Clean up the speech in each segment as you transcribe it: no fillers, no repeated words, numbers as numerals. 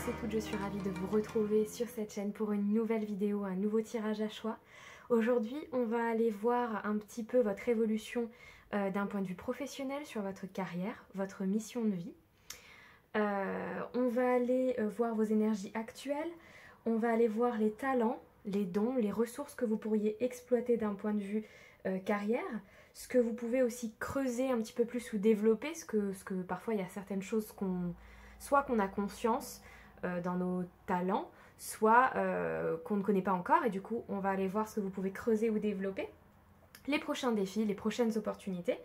et toutes, je suis ravie de vous retrouver sur cette chaîne pour une nouvelle vidéo, un nouveau tirage à choix. Aujourd'hui, on va aller voir un petit peu votre évolution d'un point de vue professionnel sur votre carrière, votre mission de vie. On va aller voir vos énergies actuelles, on va aller voir les talents, les dons, les ressources que vous pourriez exploiter d'un point de vue carrière, ce que vous pouvez aussi creuser un petit peu plus ou développer, ce que parfois il y a certaines choses soit qu'on a conscience dans nos talents, soit qu'on ne connaît pas encore, et du coup on va aller voir ce que vous pouvez creuser ou développer, les prochains défis, les prochaines opportunités,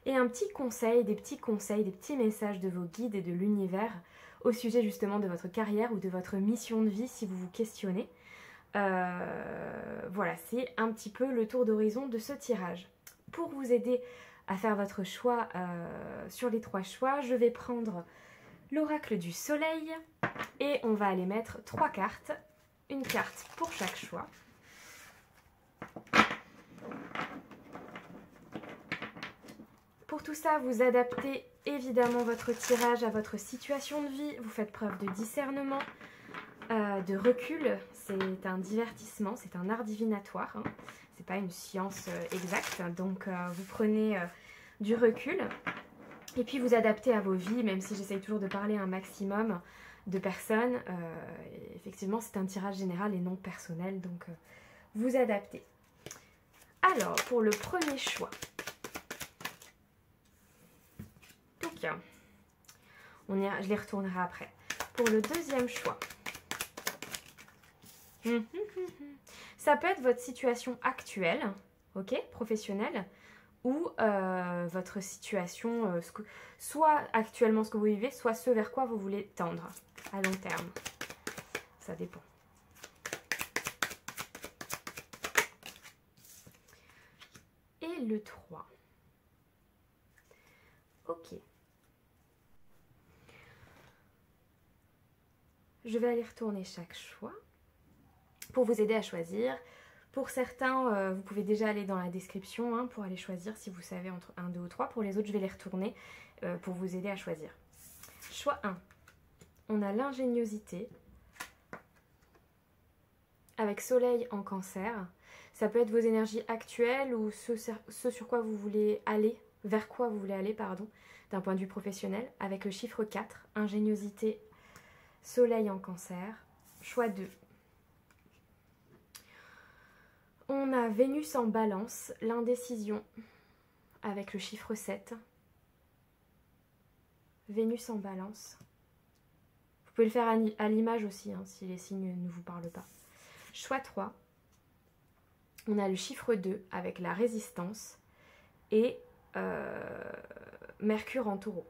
et un petit conseil, des petits messages de vos guides et de l'univers au sujet justement de votre carrière ou de votre mission de vie si vous vous questionnez. Voilà, c'est un petit peu le tour d'horizon de ce tirage. Pour vous aider à faire votre choix sur les 3 choix, je vais prendre l'oracle du soleil et on va aller mettre 3 cartes, une carte pour chaque choix. Pour tout ça, vous adaptez évidemment votre tirage à votre situation de vie, vous faites preuve de discernement, de recul, c'est un divertissement, c'est un art divinatoire, hein. C'est pas une science exacte, donc vous prenez du recul et puis vous adaptez à vos vies, même si j'essaye toujours de parler à un maximum de personnes. Effectivement, c'est un tirage général et non personnel, donc vous adaptez. Alors, pour le premier choix, donc, je les retournerai après. Pour le deuxième choix, ça peut être votre situation actuelle, ok, professionnelle, ou votre situation, soit actuellement ce que vous vivez, soit ce vers quoi vous voulez tendre à long terme. Ça dépend. Et le 3. Ok. Je vais aller retourner chaque choix pour vous aider à choisir. Pour certains, vous pouvez déjà aller dans la description hein, pour aller choisir si vous savez entre 1, 2 ou 3. Pour les autres, je vais les retourner pour vous aider à choisir. Choix 1. On a l'ingéniosité avec soleil en cancer. Ça peut être vos énergies actuelles ou ce sur quoi vous voulez aller, vers quoi vous voulez aller, pardon, d'un point de vue professionnel. Avec le chiffre 4, ingéniosité, soleil en cancer. Choix 2. On a Vénus en balance, l'indécision, avec le chiffre 7. Vénus en balance. Vous pouvez le faire à l'image aussi, hein, si les signes ne vous parlent pas. Choix 3. On a le chiffre 2, avec la résistance, et Mercure en taureau.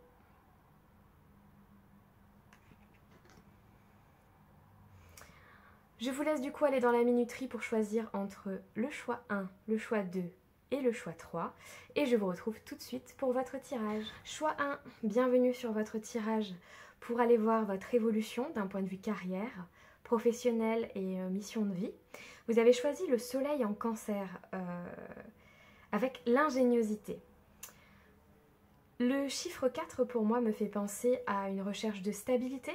Je vous laisse du coup aller dans la minuterie pour choisir entre le choix 1, le choix 2 et le choix 3. Et je vous retrouve tout de suite pour votre tirage. Choix 1, bienvenue sur votre tirage pour aller voir votre évolution d'un point de vue carrière, professionnelle et mission de vie. Vous avez choisi le soleil en cancer avec l'ingéniosité. Le chiffre 4 pour moi me fait penser à une recherche de stabilité.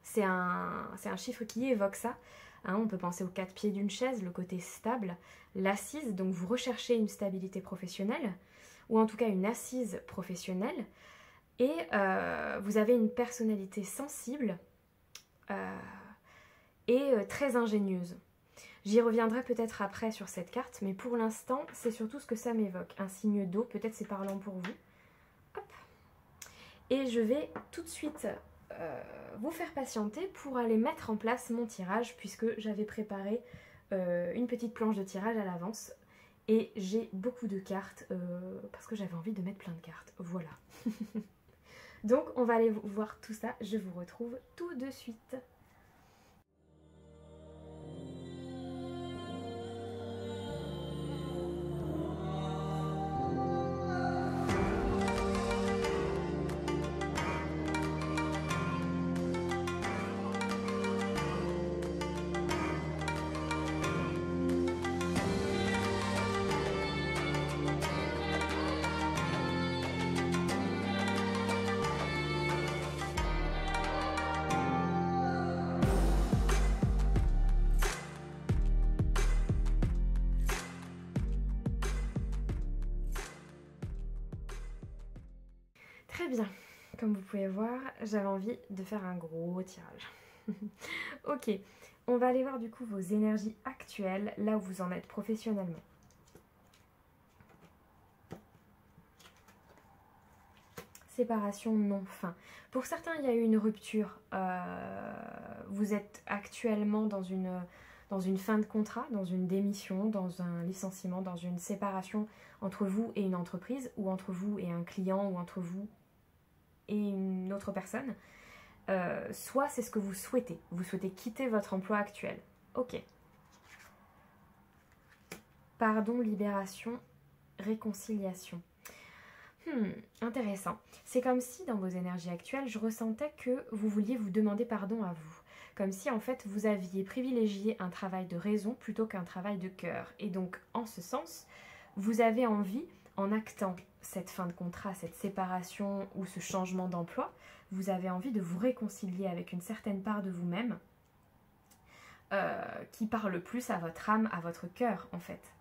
C'est un chiffre qui évoque ça. Hein, on peut penser aux 4 pieds d'une chaise, le côté stable, l'assise, donc vous recherchez une stabilité professionnelle, ou en tout cas une assise professionnelle, et vous avez une personnalité sensible et très ingénieuse. J'y reviendrai peut-être après sur cette carte, mais pour l'instant, c'est surtout ce que ça m'évoque. Un signe d'eau, peut-être c'est parlant pour vous. Hop. Et je vais tout de suite vous faire patienter pour aller mettre en place mon tirage, puisque j'avais préparé une petite planche de tirage à l'avance et j'ai beaucoup de cartes parce que j'avais envie de mettre plein de cartes. Voilà. Donc on va aller voir tout ça, je vous retrouve tout de suite. Très bien. Comme vous pouvez voir, j'avais envie de faire un gros tirage. Ok, on va aller voir du coup vos énergies actuelles, là où vous en êtes professionnellement. Séparation, non fin. Pour certains, il y a eu une rupture. Vous êtes actuellement dans une fin de contrat, dans une démission, dans un licenciement, dans une séparation entre vous et une entreprise, ou entre vous et un client, ou entre vous et une autre personne. Soit c'est ce que vous souhaitez. Vous souhaitez quitter votre emploi actuel. Ok. Pardon, libération, réconciliation. Intéressant. C'est comme si dans vos énergies actuelles, je ressentais que vous vouliez vous demander pardon à vous. Comme si en fait vous aviez privilégié un travail de raison plutôt qu'un travail de cœur. Et donc en ce sens, vous avez envie, en actant cette fin de contrat, cette séparation ou ce changement d'emploi, vous avez envie de vous réconcilier avec une certaine part de vous-même qui parle plus à votre âme, à votre cœur en fait.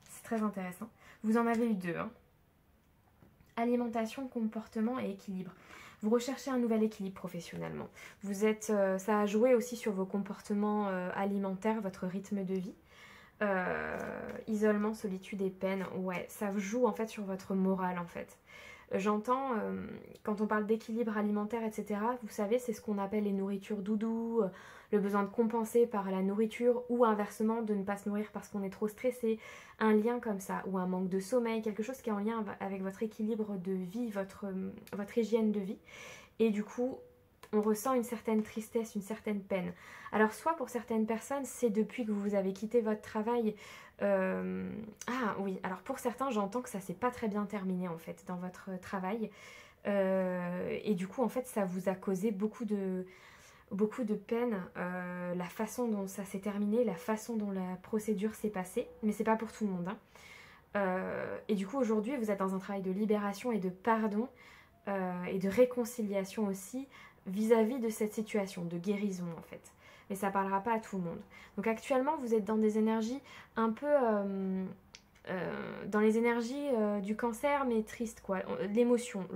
C'est très intéressant. Vous en avez eu deux, hein. Alimentation, comportement et équilibre. Vous recherchez un nouvel équilibre professionnellement. Ça a joué aussi sur vos comportements alimentaires, votre rythme de vie. Isolement, solitude et peine. Ouais, ça joue en fait sur votre morale en fait. J'entends, quand on parle d'équilibre alimentaire, etc., vous savez, c'est ce qu'on appelle les nourritures doudou, le besoin de compenser par la nourriture ou inversement de ne pas se nourrir parce qu'on est trop stressé, un lien comme ça, ou un manque de sommeil, quelque chose qui est en lien avec votre équilibre de vie, votre hygiène de vie. Et du coup, on ressent une certaine tristesse, une certaine peine. Alors soit pour certaines personnes, c'est depuis que vous avez quitté votre travail. Ah oui, alors pour certains, j'entends que ça s'est pas très bien terminé en fait dans votre travail. Et du coup, en fait, ça vous a causé beaucoup de peine, la façon dont ça s'est terminé, la façon dont la procédure s'est passée. Mais c'est pas pour tout le monde, hein. Et du coup, aujourd'hui, vous êtes dans un travail de libération et de pardon et de réconciliation aussi vis-à-vis de cette situation, de guérison en fait. Mais ça ne parlera pas à tout le monde. Donc actuellement, vous êtes dans des énergies un peu... dans les énergies du cancer, mais triste quoi. L'émotion,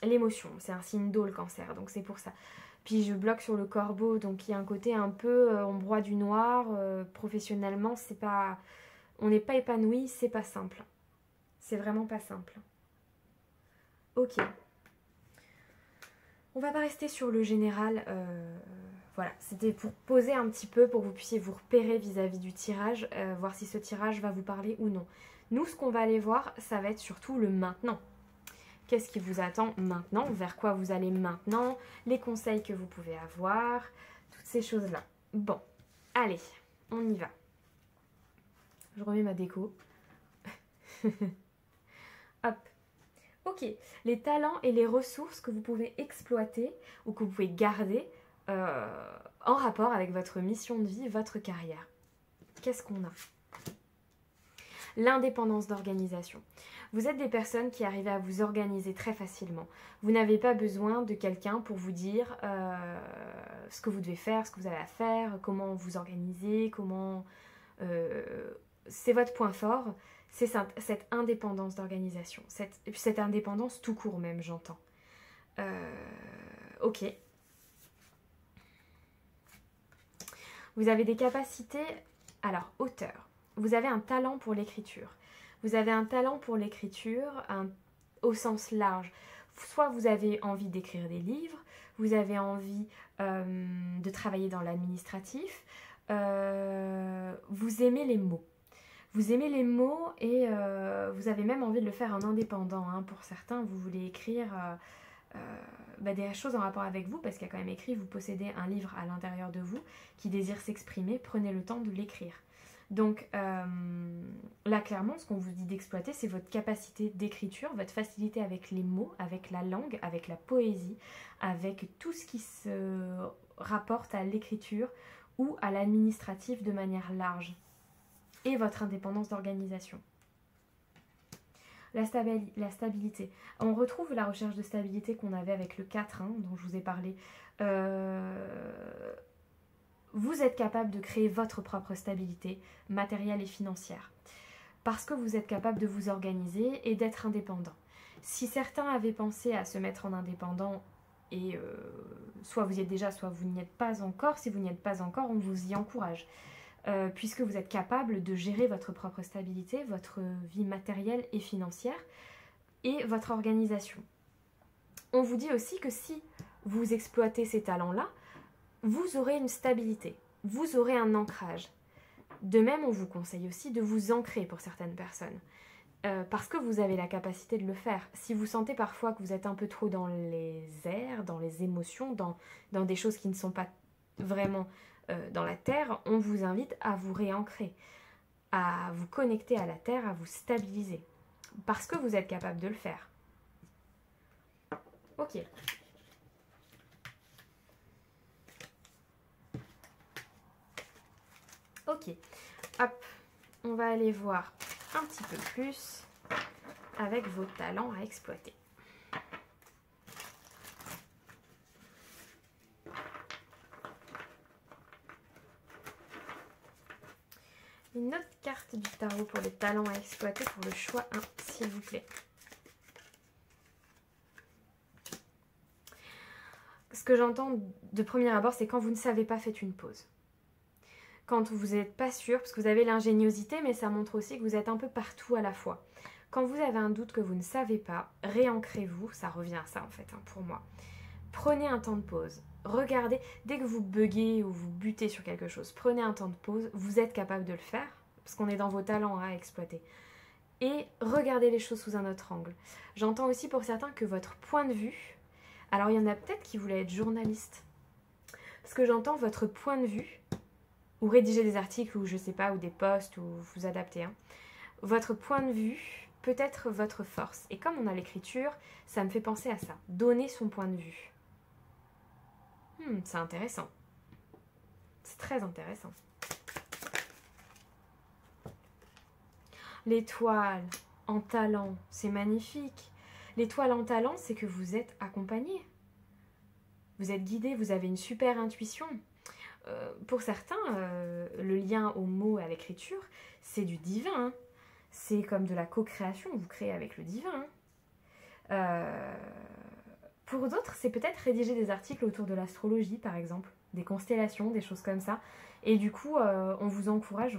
l'émotion, c'est un signe d'eau le cancer, donc c'est pour ça. Puis je bloque sur le corbeau, donc il y a un côté un peu on broie du noir, professionnellement, c'est pas... On n'est pas épanoui, c'est pas simple. C'est vraiment pas simple. Ok. On va pas rester sur le général. Voilà, c'était pour poser un petit peu, pour que vous puissiez vous repérer vis-à-vis du tirage, voir si ce tirage va vous parler ou non. Nous, ce qu'on va aller voir, ça va être surtout le maintenant. Qu'est-ce qui vous attend maintenant? Vers quoi vous allez maintenant? Les conseils que vous pouvez avoir, toutes ces choses-là. Bon, allez, on y va. Je remets ma déco. Hop. Ok, les talents et les ressources que vous pouvez exploiter ou que vous pouvez garder en rapport avec votre mission de vie, votre carrière. Qu'est-ce qu'on a? L'indépendance d'organisation. Vous êtes des personnes qui arrivent à vous organiser très facilement. Vous n'avez pas besoin de quelqu'un pour vous dire ce que vous devez faire, ce que vous avez à faire, comment vous organiser, comment... c'est votre point fort. C'est cette indépendance d'organisation, cette indépendance tout court même, j'entends. Ok. Vous avez des capacités, alors auteur. Vous avez un talent pour l'écriture. Vous avez un talent pour l'écriture au sens large. Soit vous avez envie d'écrire des livres, vous avez envie de travailler dans l'administratif, vous aimez les mots. Vous aimez les mots et vous avez même envie de le faire en indépendant. Hein. Pour certains, vous voulez écrire des choses en rapport avec vous, parce qu'il y a quand même écrit, vous possédez un livre à l'intérieur de vous qui désire s'exprimer, prenez le temps de l'écrire. Donc là, clairement, ce qu'on vous dit d'exploiter, c'est votre capacité d'écriture, votre facilité avec les mots, avec la langue, avec la poésie, avec tout ce qui se rapporte à l'écriture ou à l'administratif de manière large. Et votre indépendance d'organisation. La stabilité. On retrouve la recherche de stabilité qu'on avait avec le 4, hein, dont je vous ai parlé. Vous êtes capable de créer votre propre stabilité matérielle et financière. parce que vous êtes capable de vous organiser et d'être indépendant. Si certains avaient pensé à se mettre en indépendant, et soit vous y êtes déjà, soit vous n'y êtes pas encore, si vous n'y êtes pas encore, on vous y encourage. Puisque vous êtes capable de gérer votre propre stabilité, votre vie matérielle et financière, et votre organisation. On vous dit aussi que si vous exploitez ces talents-là, vous aurez une stabilité, vous aurez un ancrage. De même, on vous conseille aussi de vous ancrer pour certaines personnes, parce que vous avez la capacité de le faire. Si vous sentez parfois que vous êtes un peu trop dans les airs, dans les émotions, dans des choses qui ne sont pas vraiment dans la terre, on vous invite à vous réancrer, à vous connecter à la terre, à vous stabiliser, parce que vous êtes capable de le faire. Ok. Ok, hop, on va aller voir un petit peu plus avec vos talents à exploiter. Une autre carte du tarot pour les talents à exploiter pour le choix 1, s'il vous plaît. Ce que j'entends de premier abord, c'est quand vous ne savez pas, faites une pause. Quand vous n'êtes pas sûr, parce que vous avez l'ingéniosité, mais ça montre aussi que vous êtes un peu partout à la fois. Quand vous avez un doute que vous ne savez pas, réancrez-vous, ça revient à ça en fait pour moi. Prenez un temps de pause, regardez, dès que vous buguez ou vous butez sur quelque chose, prenez un temps de pause, vous êtes capable de le faire, parce qu'on est dans vos talents à exploiter. Et regardez les choses sous un autre angle. J'entends aussi pour certains que votre point de vue, alors il y en a peut-être qui voulaient être journaliste, parce que j'entends votre point de vue, ou rédiger des articles, ou je sais pas, ou des posts, ou vous adapter. Hein. Votre point de vue peut être votre force. Et comme on a l'écriture, ça me fait penser à ça. Donner son point de vue. C'est intéressant. C'est très intéressant. L'étoile en talent, c'est magnifique. L'étoile en talent, c'est que vous êtes accompagné. Vous êtes guidé, vous avez une super intuition. Pour certains, le lien au mot et à l'écriture, c'est du divin. Hein. C'est comme de la co-création, vous créez avec le divin. Hein. Pour d'autres, c'est peut-être rédiger des articles autour de l'astrologie, par exemple, des constellations, des choses comme ça. Et du coup, on vous encourage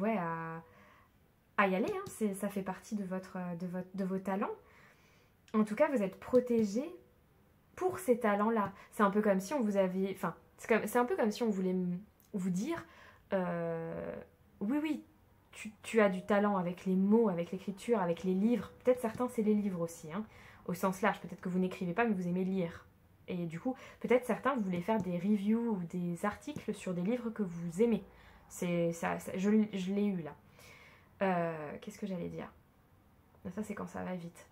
à y aller. Hein. Ça fait partie de vos talents. En tout cas, vous êtes protégé pour ces talents-là. C'est un peu comme si on vous avait... Enfin, c'est un peu comme si on voulait vous dire oui, tu as du talent avec les mots, avec l'écriture, avec les livres. Peut-être certains, c'est les livres aussi, hein, au sens large. Peut-être que vous n'écrivez pas, mais vous aimez lire. Et du coup, peut-être certains, vous voulez faire des reviews ou des articles sur des livres que vous aimez. Je l'ai eu là. Qu'est-ce que j'allais dire? Ça, c'est quand ça va vite.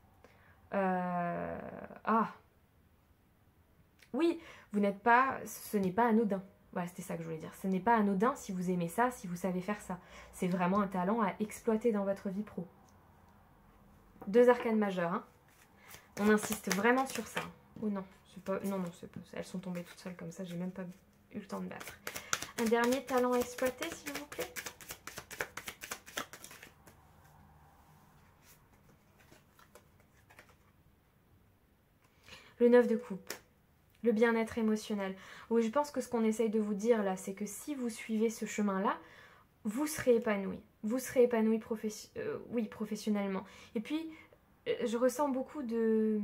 Oui, ce n'est pas anodin. Voilà, c'était ça que je voulais dire. Ce n'est pas anodin si vous aimez ça, si vous savez faire ça. C'est vraiment un talent à exploiter dans votre vie pro. 2 arcanes majeures. Hein. On insiste vraiment sur ça. Oh non, non, elles sont tombées toutes seules comme ça. J'ai même pas eu le temps de battre. Un dernier talent à exploiter, s'il vous plaît. Le 9 de coupe. Le bien-être émotionnel. Oui, je pense que ce qu'on essaye de vous dire là, c'est que si vous suivez ce chemin-là, vous serez épanoui. Vous serez épanoui professionnellement. Et puis, je ressens beaucoup de...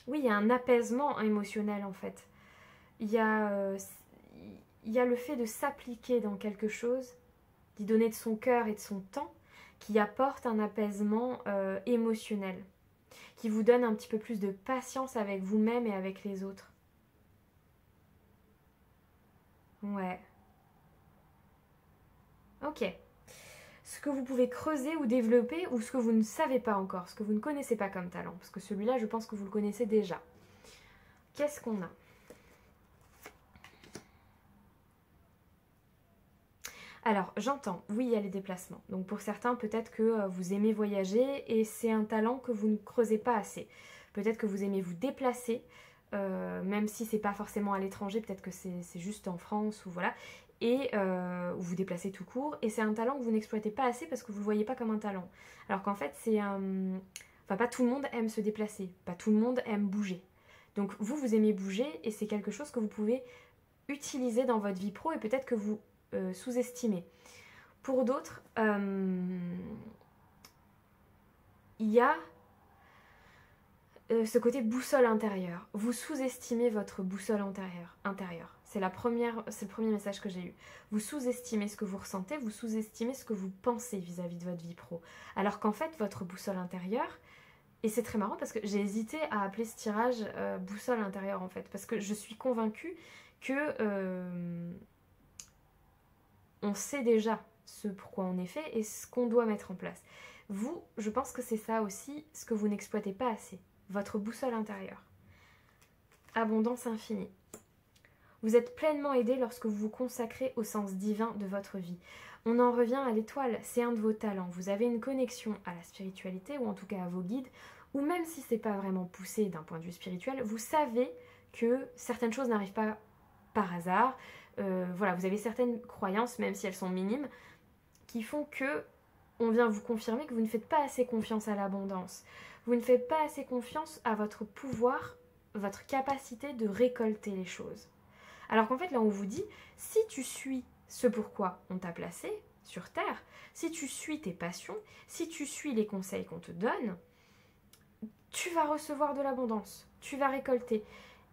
Oui, il y a un apaisement émotionnel en fait. Il y a le fait de s'appliquer dans quelque chose, d'y donner de son cœur et de son temps, qui apporte un apaisement émotionnel, qui vous donne un petit peu plus de patience avec vous-même et avec les autres. Ouais. Ok. Ce que vous pouvez creuser ou développer ou ce que vous ne savez pas encore, ce que vous ne connaissez pas comme talent. Parce que celui-là, je pense que vous le connaissez déjà. Qu'est-ce qu'on a? Alors, j'entends, oui, il y a les déplacements. Donc pour certains, peut-être que vous aimez voyager et c'est un talent que vous ne creusez pas assez. Peut-être que vous aimez vous déplacer même si c'est pas forcément à l'étranger, peut-être que c'est juste en France ou voilà, et vous vous déplacez tout court, et c'est un talent que vous n'exploitez pas assez parce que vous le voyez pas comme un talent. Alors qu'en fait, c'est un... Enfin, pas tout le monde aime se déplacer, pas tout le monde aime bouger. Donc vous aimez bouger, et c'est quelque chose que vous pouvez utiliser dans votre vie pro, et peut-être que vous sous-estimez. Pour d'autres, il y a ce côté boussole intérieure. Vous sous-estimez votre boussole intérieure. C'est le premier message que j'ai eu. Vous sous-estimez ce que vous ressentez, vous sous-estimez ce que vous pensez vis-à-vis de votre vie pro. Alors qu'en fait, votre boussole intérieure, et c'est très marrant parce que j'ai hésité à appeler ce tirage boussole intérieure en fait, parce que je suis convaincue que on sait déjà ce pourquoi on est fait et ce qu'on doit mettre en place. Vous, je pense que c'est ça aussi, ce que vous n'exploitez pas assez. Votre boussole intérieure. Abondance infinie. Vous êtes pleinement aidé lorsque vous vous consacrez au sens divin de votre vie. On en revient à l'étoile, c'est un de vos talents. Vous avez une connexion à la spiritualité, ou en tout cas à vos guides, ou même si c'est pas vraiment poussé d'un point de vue spirituel, vous savez que certaines choses n'arrivent pas par hasard. Voilà, vous avez certaines croyances, même si elles sont minimes, qui font que on vient vous confirmer que vous ne faites pas assez confiance à l'abondance. Vous ne faites pas assez confiance à votre pouvoir, votre capacité de récolter les choses. Alors qu'en fait, là, on vous dit, si tu suis ce pourquoi on t'a placé sur Terre, si tu suis tes passions, si tu suis les conseils qu'on te donne, tu vas recevoir de l'abondance, tu vas récolter.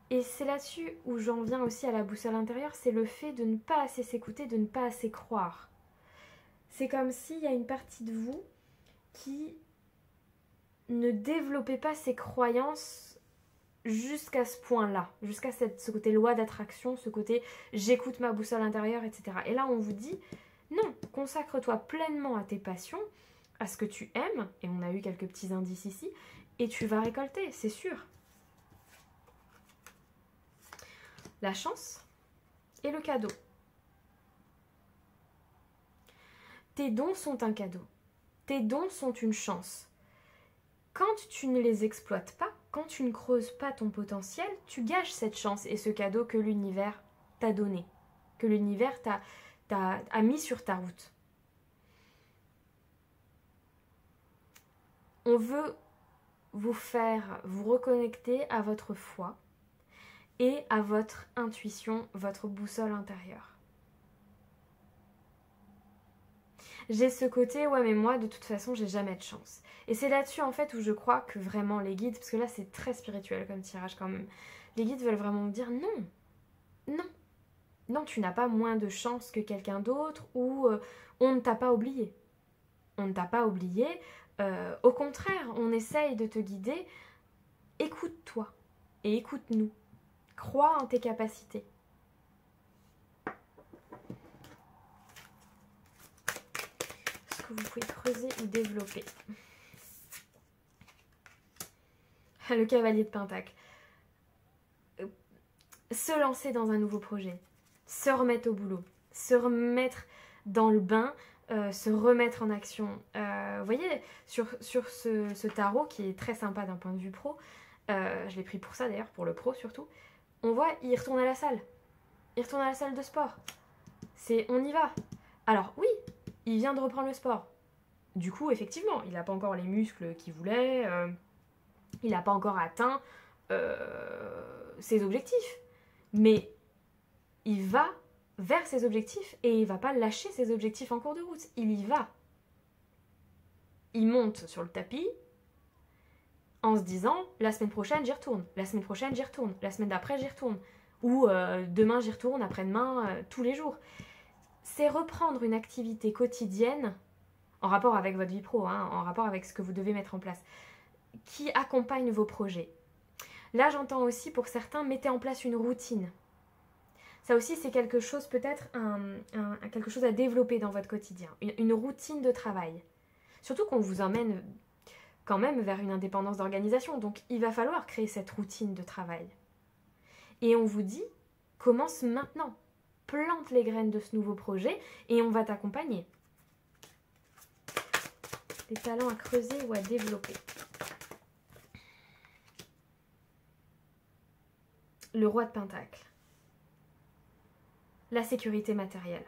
Et c'est là-dessus où j'en viens aussi à la boussole intérieure, c'est le fait de ne pas assez s'écouter, de ne pas assez croire. C'est comme s'il y a une partie de vous qui ne développait pas ses croyances jusqu'à ce point-là, jusqu'à ce côté loi d'attraction, ce côté j'écoute ma boussole intérieure, etc. Et là, on vous dit, non, consacre-toi pleinement à tes passions, à ce que tu aimes, et on a eu quelques petits indices ici, et tu vas récolter, c'est sûr. La chance et le cadeau. Tes dons sont un cadeau. Tes dons sont une chance. Quand tu ne les exploites pas, quand tu ne creuses pas ton potentiel, tu gâches cette chance et ce cadeau que l'univers t'a donné, que l'univers t'a mis sur ta route. On veut vous faire vous reconnecter à votre foi et à votre intuition, votre boussole intérieure. J'ai ce côté, ouais mais moi de toute façon j'ai jamais de chance. Et c'est là-dessus en fait où je crois que vraiment les guides, parce que là c'est très spirituel comme tirage quand même, les guides veulent vraiment me dire non, non, non tu n'as pas moins de chance que quelqu'un d'autre ou on ne t'a pas oublié. On ne t'a pas oublié, au contraire on essaye de te guider, écoute-toi et écoute-nous, crois en tes capacités. Que vous pouvez creuser ou développer. Le cavalier de Pentacle. Se lancer dans un nouveau projet, se remettre au boulot, se remettre dans le bain, se remettre en action. Vous voyez, sur ce tarot qui est très sympa d'un point de vue pro, je l'ai pris pour ça d'ailleurs, pour le pro surtout, on voit, il retourne à la salle. Il retourne à la salle de sport. C'est on y va. Alors oui, il vient de reprendre le sport. Du coup, effectivement, il n'a pas encore les muscles qu'il voulait, il n'a pas encore atteint ses objectifs. Mais il va vers ses objectifs et il ne va pas lâcher ses objectifs en cours de route. Il y va. Il monte sur le tapis en se disant la semaine prochaine j'y retourne, la semaine prochaine j'y retourne, la semaine d'après j'y retourne, ou demain j'y retourne, après-demain, tous les jours. C'est reprendre une activité quotidienne en rapport avec votre vie pro, hein, en rapport avec ce que vous devez mettre en place, qui accompagne vos projets. Là, j'entends aussi pour certains, mettez en place une routine. Ça aussi, c'est quelque chose, peut-être, quelque chose à développer dans votre quotidien. Une routine de travail. Surtout qu'on vous emmène quand même vers une indépendance d'organisation. Donc, il va falloir créer cette routine de travail. Et on vous dit, commence maintenant. Plante les graines de ce nouveau projet et on va t'accompagner. Des talents à creuser ou à développer. le roi de Pentacle. La sécurité matérielle.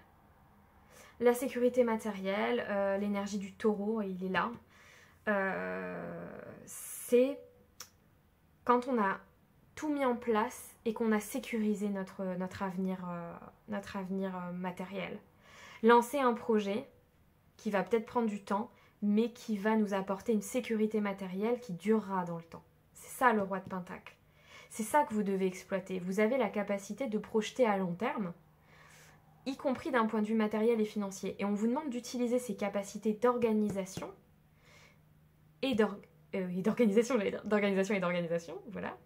La sécurité matérielle, l'énergie du taureau, il est là. C'est quand on a tout mis en place et qu'on a sécurisé notre avenir matériel. Lancer un projet qui va peut-être prendre du temps, mais qui va nous apporter une sécurité matérielle qui durera dans le temps. C'est ça le roi de Pentacle. C'est ça que vous devez exploiter. Vous avez la capacité de projeter à long terme, y compris d'un point de vue matériel et financier. Et on vous demande d'utiliser ces capacités d'organisation d'organisation, voilà.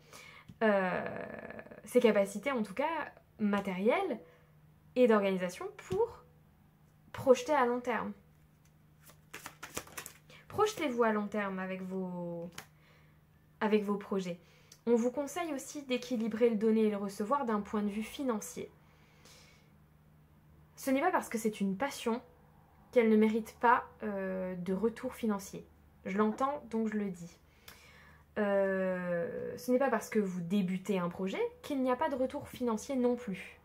Ces capacités, en tout cas, matérielles et d'organisation pour projeter à long terme. Projetez-vous à long terme avec vos projets. On vous conseille aussi d'équilibrer le donner et le recevoir d'un point de vue financier. Ce n'est pas parce que c'est une passion qu'elle ne mérite pas de retour financier. Je l'entends, donc je le dis. Ce n'est pas parce que vous débutez un projet qu'il n'y a pas de retour financier non plus.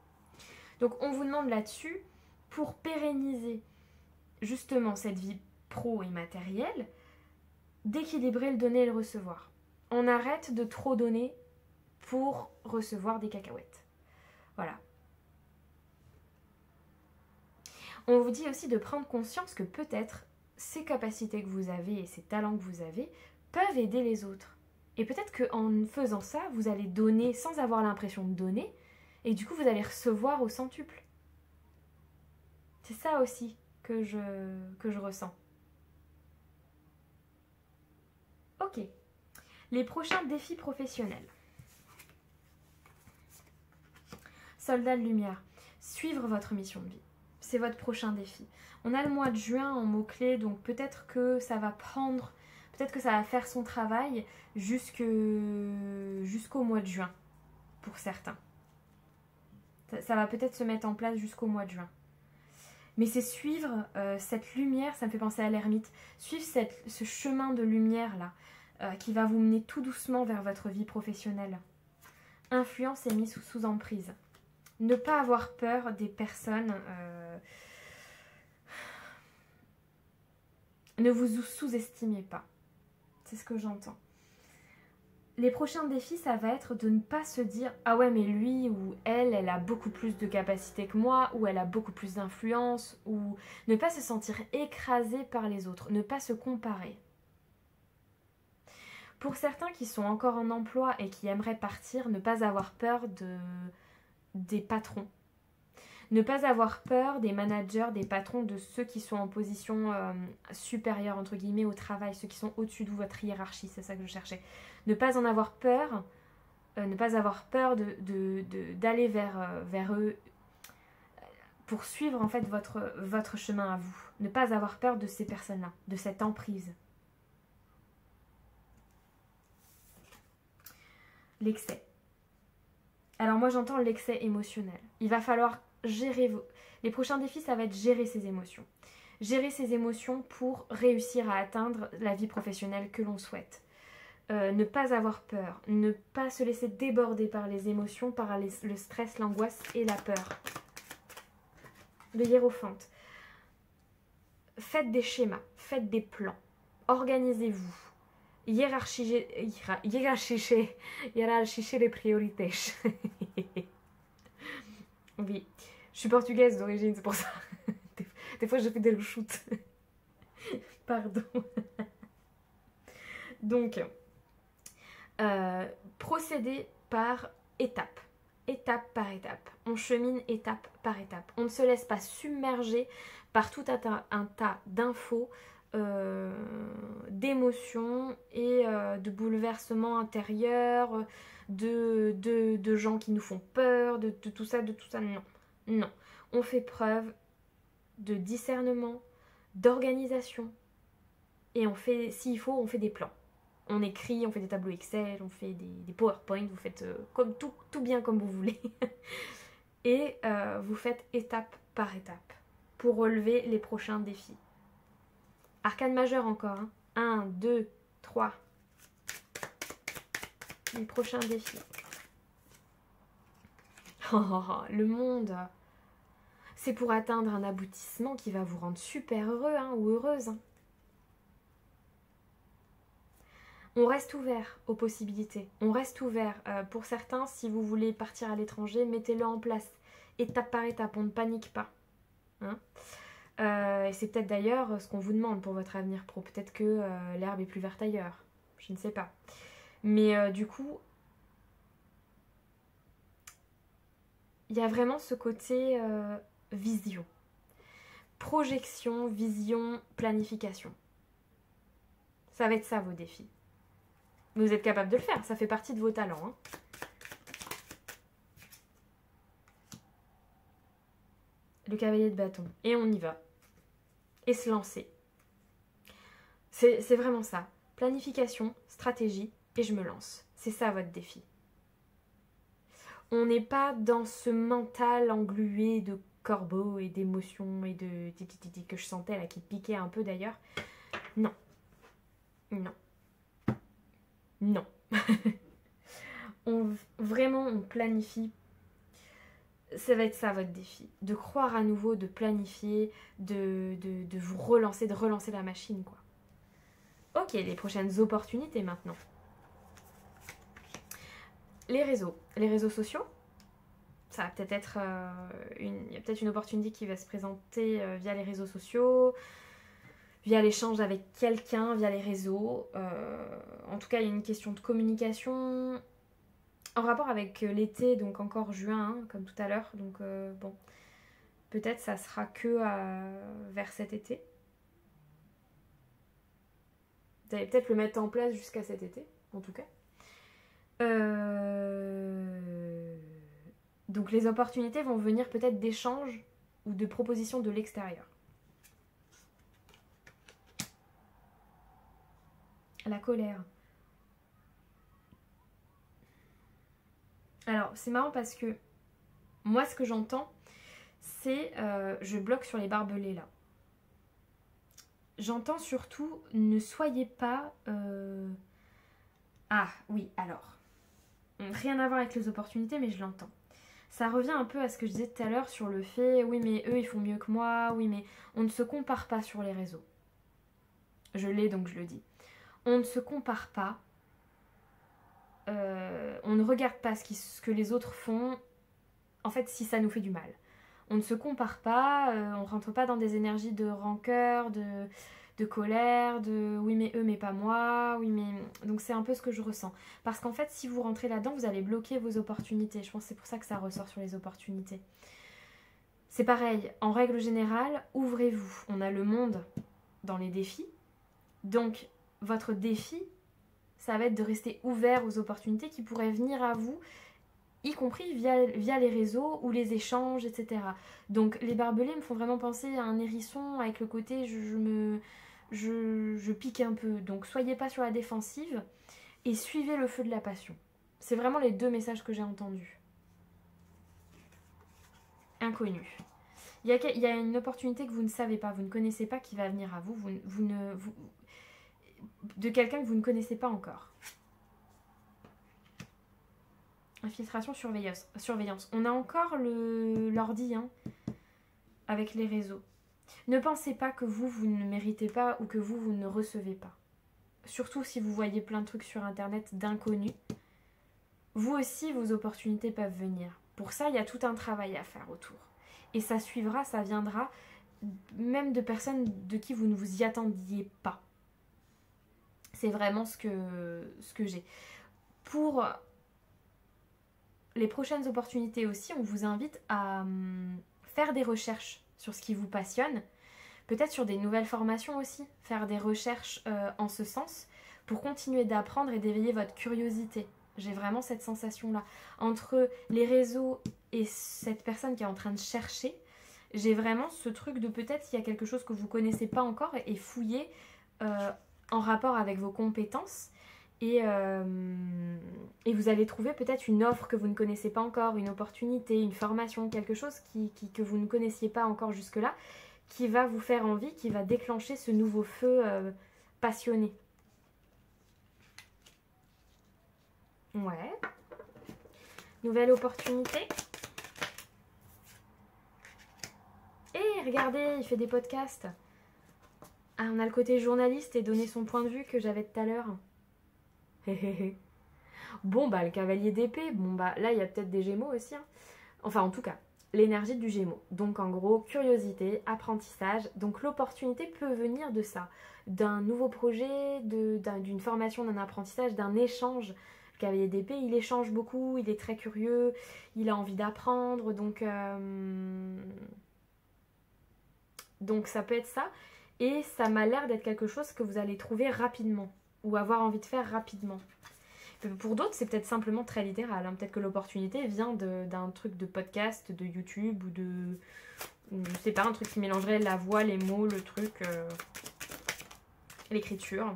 Donc on vous demande là-dessus, pour pérenniser justement cette vie pro et matérielle, d'équilibrer le donner et le recevoir. On arrête de trop donner pour recevoir des cacahuètes. Voilà. On vous dit aussi de prendre conscience que peut-être ces capacités que vous avez et ces talents que vous avez peuvent aider les autres. Et peut-être qu'en faisant ça, vous allez donner sans avoir l'impression de donner, et du coup vous allez recevoir au centuple. C'est ça aussi que je ressens. Ok. Les prochains défis professionnels. Soldat de lumière. Suivre votre mission de vie. C'est votre prochain défi. On a le mois de juin en mots-clés, donc peut-être que ça va prendre, peut-être que ça va faire son travail jusqu'au mois de juin, pour certains. Ça va peut-être se mettre en place jusqu'au mois de juin. Mais c'est suivre cette lumière, ça me fait penser à l'ermite, suivre ce chemin de lumière-là, qui va vous mener tout doucement vers votre vie professionnelle. Influence et mise sous emprise. Ne pas avoir peur des personnes. Ne vous sous-estimez pas. C'est ce que j'entends. Les prochains défis, ça va être de ne pas se dire « Ah ouais, mais lui ou elle a beaucoup plus de capacité que moi, ou elle a beaucoup plus d'influence, ou ne pas se sentir écrasé par les autres, ne pas se comparer. » Pour certains qui sont encore en emploi et qui aimeraient partir, ne pas avoir peur des patrons. Ne pas avoir peur des managers, des patrons, de ceux qui sont en position supérieure, entre guillemets, au travail, ceux qui sont au-dessus de vous, votre hiérarchie, c'est ça que je cherchais. Ne pas en avoir peur, d'aller vers eux pour suivre en fait votre chemin à vous. Ne pas avoir peur de ces personnes-là, de cette emprise. L'excès. Alors moi j'entends l'excès émotionnel. Il va falloir gérer les prochains défis, ça va être gérer ses émotions. Gérer ses émotions pour réussir à atteindre la vie professionnelle que l'on souhaite. Ne pas avoir peur, ne pas se laisser déborder par les émotions, par le stress, l'angoisse et la peur. Le hiérophante. Faites des schémas, faites des plans, organisez-vous. Hiérarchisez les priorités. Oui, je suis portugaise d'origine, c'est pour ça. Des fois, je fais des shoots. Pardon. Donc, procédez par étapes. Étape par étape. On chemine étape par étape. On ne se laisse pas submerger par tout un tas d'infos, d'émotions et de bouleversements intérieurs, de gens qui nous font peur, de tout ça, non. Non. On fait preuve de discernement, d'organisation et on fait, s'il faut, on fait des plans. On écrit, on fait des tableaux Excel, on fait des PowerPoint, vous faites comme tout bien comme vous voulez. Et vous faites étape par étape pour relever les prochains défis. Arcane majeur encore. 1, 2, 3. Les prochains défis. Le monde, c'est pour atteindre un aboutissement qui va vous rendre super heureux hein, ou heureuse. Hein. On reste ouvert aux possibilités. On reste ouvert. Pour certains, si vous voulez partir à l'étranger, mettez-le en place. Étape par étape, on ne panique pas. Hein. Et c'est peut-être d'ailleurs ce qu'on vous demande pour votre avenir pro. Peut-être que l'herbe est plus verte ailleurs. Je ne sais pas. Mais du coup, il y a vraiment ce côté vision. Projection, vision, planification. Ça va être ça vos défis. Vous êtes capable de le faire, ça fait partie de vos talents. Hein. Le cavalier de bâton. Et on y va. Et se lancer. C'est vraiment ça. Planification, stratégie, et je me lance. C'est ça votre défi. On n'est pas dans ce mental englué de corbeaux et d'émotions et de titi que je sentais là, qui piquait un peu d'ailleurs. Non. Non. Non. Vraiment, on planifie. Ça va être ça votre défi. De croire à nouveau, de planifier, de vous relancer, de relancer la machine, quoi. Ok, les prochaines opportunités maintenant. Les réseaux sociaux. Ça va peut-être être il y a peut-être une opportunité qui va se présenter via les réseaux sociaux, via l'échange avec quelqu'un, via les réseaux. En tout cas, il y a une question de communication en rapport avec l'été, donc encore juin, hein, comme tout à l'heure. Donc bon, peut-être ça sera que vers cet été. Vous allez peut-être le mettre en place jusqu'à cet été, en tout cas. Donc les opportunités vont venir peut-être d'échanges ou de propositions de l'extérieur. La colère. Alors c'est marrant parce que moi ce que j'entends c'est je bloque sur les barbelés là. J'entends surtout ne soyez pas Ah oui alors rien à voir avec les opportunités mais je l'entends. Ça revient un peu à ce que je disais tout à l'heure sur le fait, oui mais eux ils font mieux que moi, oui mais on ne se compare pas sur les réseaux. Je l'ai donc je le dis. On ne se compare pas, on ne regarde pas ce que les autres font, en fait si ça nous fait du mal. On ne se compare pas, on ne rentre pas dans des énergies de rancœur, de colère, de oui mais eux mais pas moi, oui mais... Donc c'est un peu ce que je ressens. Parce qu'en fait si vous rentrez là-dedans, vous allez bloquer vos opportunités. Je pense que c'est pour ça que ça ressort sur les opportunités. C'est pareil, en règle générale, ouvrez-vous. On a le monde dans les défis. Donc votre défi, ça va être de rester ouvert aux opportunités qui pourraient venir à vous, y compris via les réseaux ou les échanges, etc. Donc les barbelés me font vraiment penser à un hérisson avec le côté je pique un peu. Donc soyez pas sur la défensive et suivez le feu de la passion. C'est vraiment les deux messages que j'ai entendus. Inconnu. Il y a une opportunité que vous ne savez pas, vous ne connaissez pas qui va venir à vous, de quelqu'un que vous ne connaissez pas encore. Infiltration, surveillance. On a encore l'ordi hein, avec les réseaux. Ne pensez pas que vous ne méritez pas ou que vous ne recevez pas. Surtout si vous voyez plein de trucs sur internet d'inconnus. Vous aussi, vos opportunités peuvent venir. Pour ça, il y a tout un travail à faire autour. Et ça suivra, ça viendra, même de personnes de qui vous ne vous y attendiez pas. C'est vraiment ce que j'ai. Pour les prochaines opportunités aussi, on vous invite à faire des recherches sur ce qui vous passionne, peut-être sur des nouvelles formations aussi, faire des recherches en ce sens, pour continuer d'apprendre et d'éveiller votre curiosité. J'ai vraiment cette sensation-là. Entre les réseaux et cette personne qui est en train de chercher, j'ai vraiment ce truc de peut-être qu'il y a quelque chose que vous ne connaissez pas encore et fouiller en rapport avec vos compétences. Et vous allez trouver peut-être une offre que vous ne connaissez pas encore, une opportunité, une formation, quelque chose que vous ne connaissiez pas encore jusque-là, qui va vous faire envie, qui va déclencher ce nouveau feu passionné. Ouais. Nouvelle opportunité. regardez, il fait des podcasts. Ah, on a le côté journaliste et donner son point de vue que j'avais tout à l'heure. Bon, bah, le cavalier d'épée, bon, bah, là, il y a peut-être des gémeaux aussi. Hein. Enfin, en tout cas, l'énergie du gémeau. Donc, en gros, curiosité, apprentissage. Donc, l'opportunité peut venir de ça. D'un nouveau projet, d'une formation, d'un apprentissage, d'un échange. Le cavalier d'épée, il échange beaucoup, il est très curieux, il a envie d'apprendre. Donc, ça peut être ça. Et ça m'a l'air d'être quelque chose que vous allez trouver rapidement. Ou avoir envie de faire rapidement. Pour d'autres, c'est peut-être simplement très littéral. Hein. Peut-être que l'opportunité vient d'un truc de podcast, de YouTube ou je sais pas, un truc qui mélangerait la voix, les mots, le truc, l'écriture.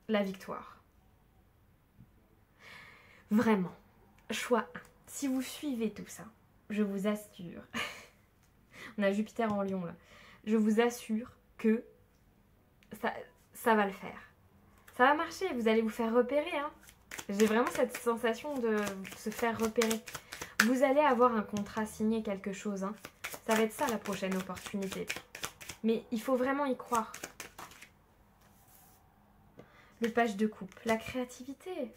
La victoire. Vraiment. Choix 1. Si vous suivez tout ça, je vous assure. On a Jupiter en Lion là. Je vous assure que ça va le faire. Ça va marcher, vous allez vous faire repérer. Hein. J'ai vraiment cette sensation de se faire repérer. Vous allez avoir un contrat signé, quelque chose. Hein. Ça va être ça la prochaine opportunité. Mais il faut vraiment y croire. Le page de coupe, la créativité.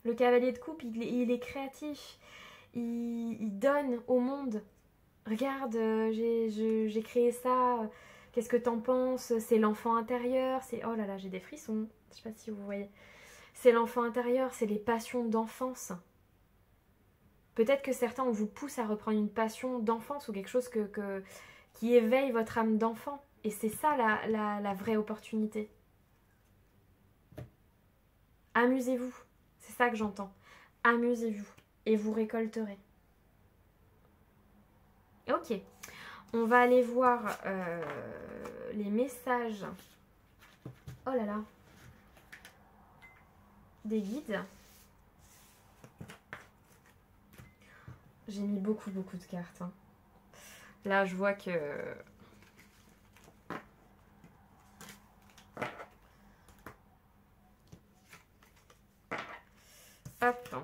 Le cavalier de coupe, il est créatif. Il donne au monde. Regarde, j'ai créé ça. Qu'est-ce que t'en penses? C'est l'enfant intérieur. C'est oh là là, j'ai des frissons. Je sais pas si vous voyez. C'est l'enfant intérieur, c'est les passions d'enfance. Peut-être que certains, on vous pousse à reprendre une passion d'enfance ou quelque chose qui éveille votre âme d'enfant. Et c'est ça la vraie opportunité. Amusez-vous. C'est ça que j'entends. Amusez-vous. Et vous récolterez. Ok. On va aller voir les messages. Oh là là. Des guides. J'ai mis beaucoup de cartes. Hein. Là, je vois que... Hop.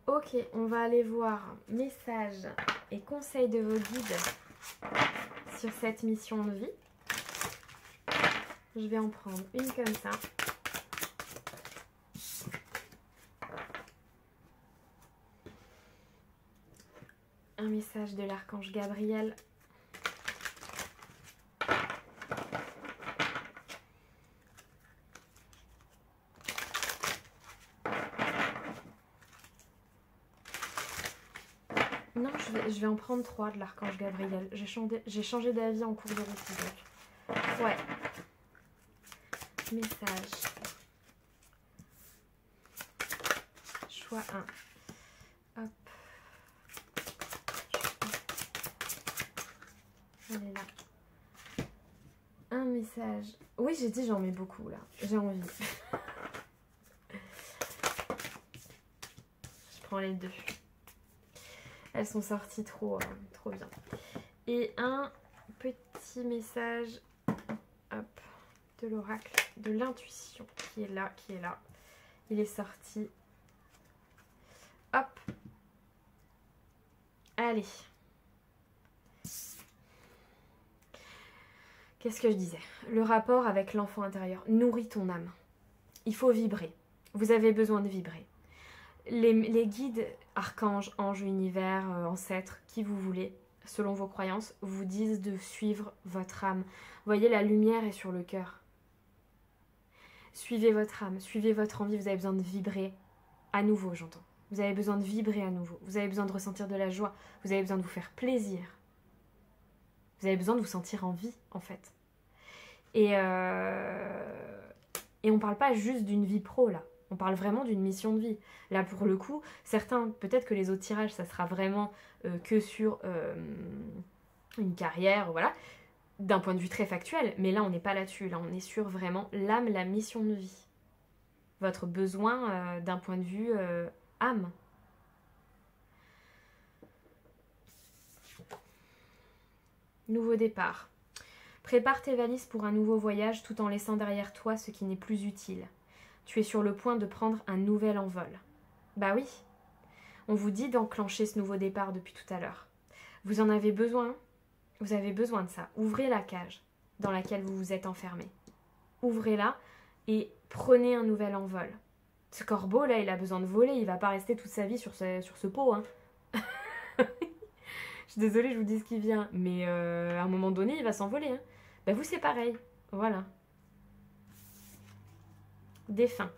Ok, on va aller voir messages et conseils de vos guides sur cette mission de vie. Je vais en prendre une comme ça. Un message de l'archange Gabriel. Non, je vais en prendre 3 de l'archange Gabriel. J'ai changé d'avis en cours de route. Donc. Ouais. Message. Choix 1. Hop. Elle est là. Un message. Oui, j'ai dit j'en mets beaucoup là. J'ai envie. Je prends les 2. Elles sont sorties trop bien. Et un petit message hop, de l'oracle, de l'intuition qui est là. Il est sorti. Hop. Allez. Qu'est-ce que je disais? Le rapport avec l'enfant intérieur. Nourris ton âme. Il faut vibrer. Vous avez besoin de vibrer. Les guides, archanges, anges, univers, ancêtres, qui vous voulez, selon vos croyances, vous disent de suivre votre âme. Vous voyez, la lumière est sur le cœur. Suivez votre âme, suivez votre envie. Vous avez besoin de vibrer à nouveau, j'entends. Vous avez besoin de vibrer à nouveau. Vous avez besoin de ressentir de la joie. Vous avez besoin de vous faire plaisir. Vous avez besoin de vous sentir en vie, en fait. Et on ne parle pas juste d'une vie pro, là. On parle vraiment d'une mission de vie. Là, pour le coup, certains, peut-être que les autres tirages, ça sera vraiment que sur une carrière, voilà, d'un point de vue très factuel. Mais là, on n'est pas là-dessus. Là, on est sur vraiment l'âme, la mission de vie. Votre besoin d'un point de vue âme. Nouveau départ. Prépare tes valises pour un nouveau voyage tout en laissant derrière toi ce qui n'est plus utile. Tu es sur le point de prendre un nouvel envol. Bah oui, on vous dit d'enclencher ce nouveau départ depuis tout à l'heure. Vous en avez besoin, vous avez besoin de ça. Ouvrez la cage dans laquelle vous vous êtes enfermé. Ouvrez-la et prenez un nouvel envol. Ce corbeau là, il a besoin de voler, il va pas rester toute sa vie sur ce pot. Hein. Je suis désolée, je vous dis ce qui vient, mais à un moment donné, il va s'envoler. Hein. Bah vous, c'est pareil. Voilà. Défunt.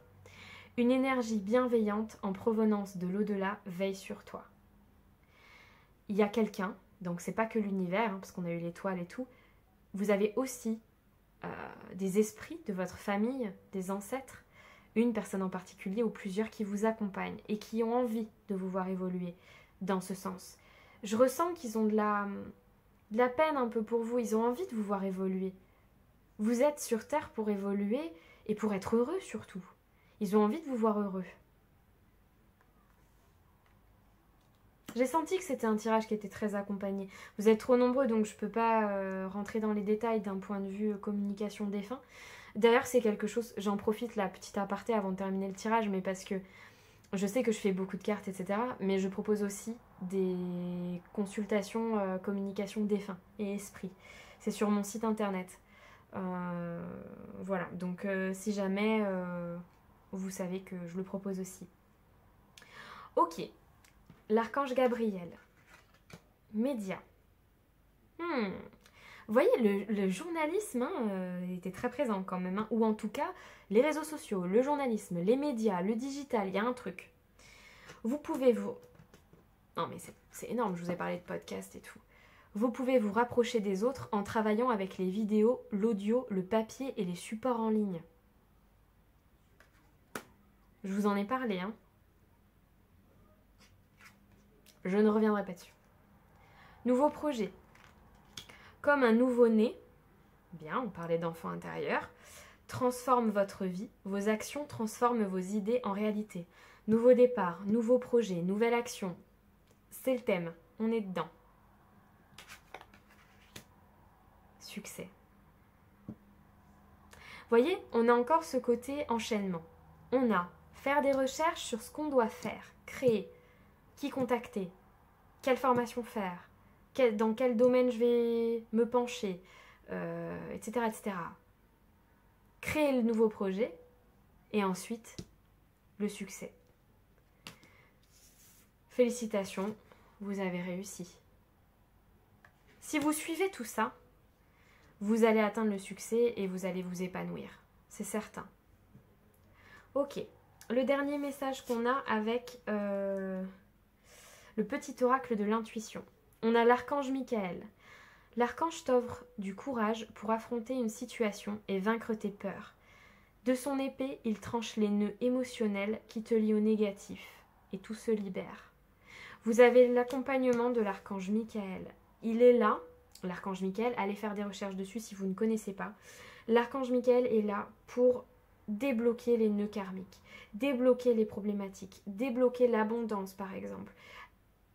Une énergie bienveillante en provenance de l'au-delà veille sur toi. Il y a quelqu'un, donc c'est pas que l'univers, hein, parce qu'on a eu l'étoile et tout. Vous avez aussi des esprits de votre famille, des ancêtres, une personne en particulier ou plusieurs qui vous accompagnent et qui ont envie de vous voir évoluer dans ce sens. Je ressens qu'ils ont de la peine un peu pour vous, ils ont envie de vous voir évoluer. Vous êtes sur Terre pour évoluer et pour être heureux surtout. Ils ont envie de vous voir heureux. J'ai senti que c'était un tirage qui était très accompagné. Vous êtes trop nombreux, donc je ne peux pas rentrer dans les détails d'un point de vue communication défunt. D'ailleurs, c'est quelque chose, j'en profite la petite aparté avant de terminer le tirage, mais parce que je sais que je fais beaucoup de cartes, etc. Mais je propose aussi des consultations communication défunt et esprit. C'est sur mon site internet. Voilà, donc si jamais vous savez que je le propose aussi. Ok. L'archange Gabriel. Média. Vous voyez, le journalisme était très présent quand même. Hein, ou en tout cas, les réseaux sociaux, le journalisme, les médias, le digital, il y a un truc. Vous pouvez vous... Non mais c'est énorme, je vous ai parlé de podcast et tout. Vous pouvez vous rapprocher des autres en travaillant avec les vidéos, l'audio, le papier et les supports en ligne. Je vous en ai parlé, hein. Je ne reviendrai pas dessus. Nouveau projet. Comme un nouveau-né, bien, on parlait d'enfant intérieur, transforme votre vie, vos actions transforment vos idées en réalité. Nouveau départ, nouveau projet, nouvelle action. C'est le thème, on est dedans. Succès. Voyez, on a encore ce côté enchaînement. On a faire des recherches sur ce qu'on doit faire, créer, qui contacter, quelle formation faire, dans quel domaine je vais me pencher, etc., etc. Créer le nouveau projet et ensuite le succès. Félicitations, vous avez réussi. Si vous suivez tout ça, vous allez atteindre le succès et vous allez vous épanouir. C'est certain. Ok, le dernier message qu'on a avec le petit oracle de l'intuition. On a l'archange Michael. L'archange t'offre du courage pour affronter une situation et vaincre tes peurs. De son épée, il tranche les nœuds émotionnels qui te lient au négatif et tout se libère. Vous avez l'accompagnement de l'archange Michael. Il est là, l'archange Michael, allez faire des recherches dessus si vous ne connaissez pas. L'archange Michael est là pour débloquer les nœuds karmiques, débloquer les problématiques, débloquer l'abondance par exemple.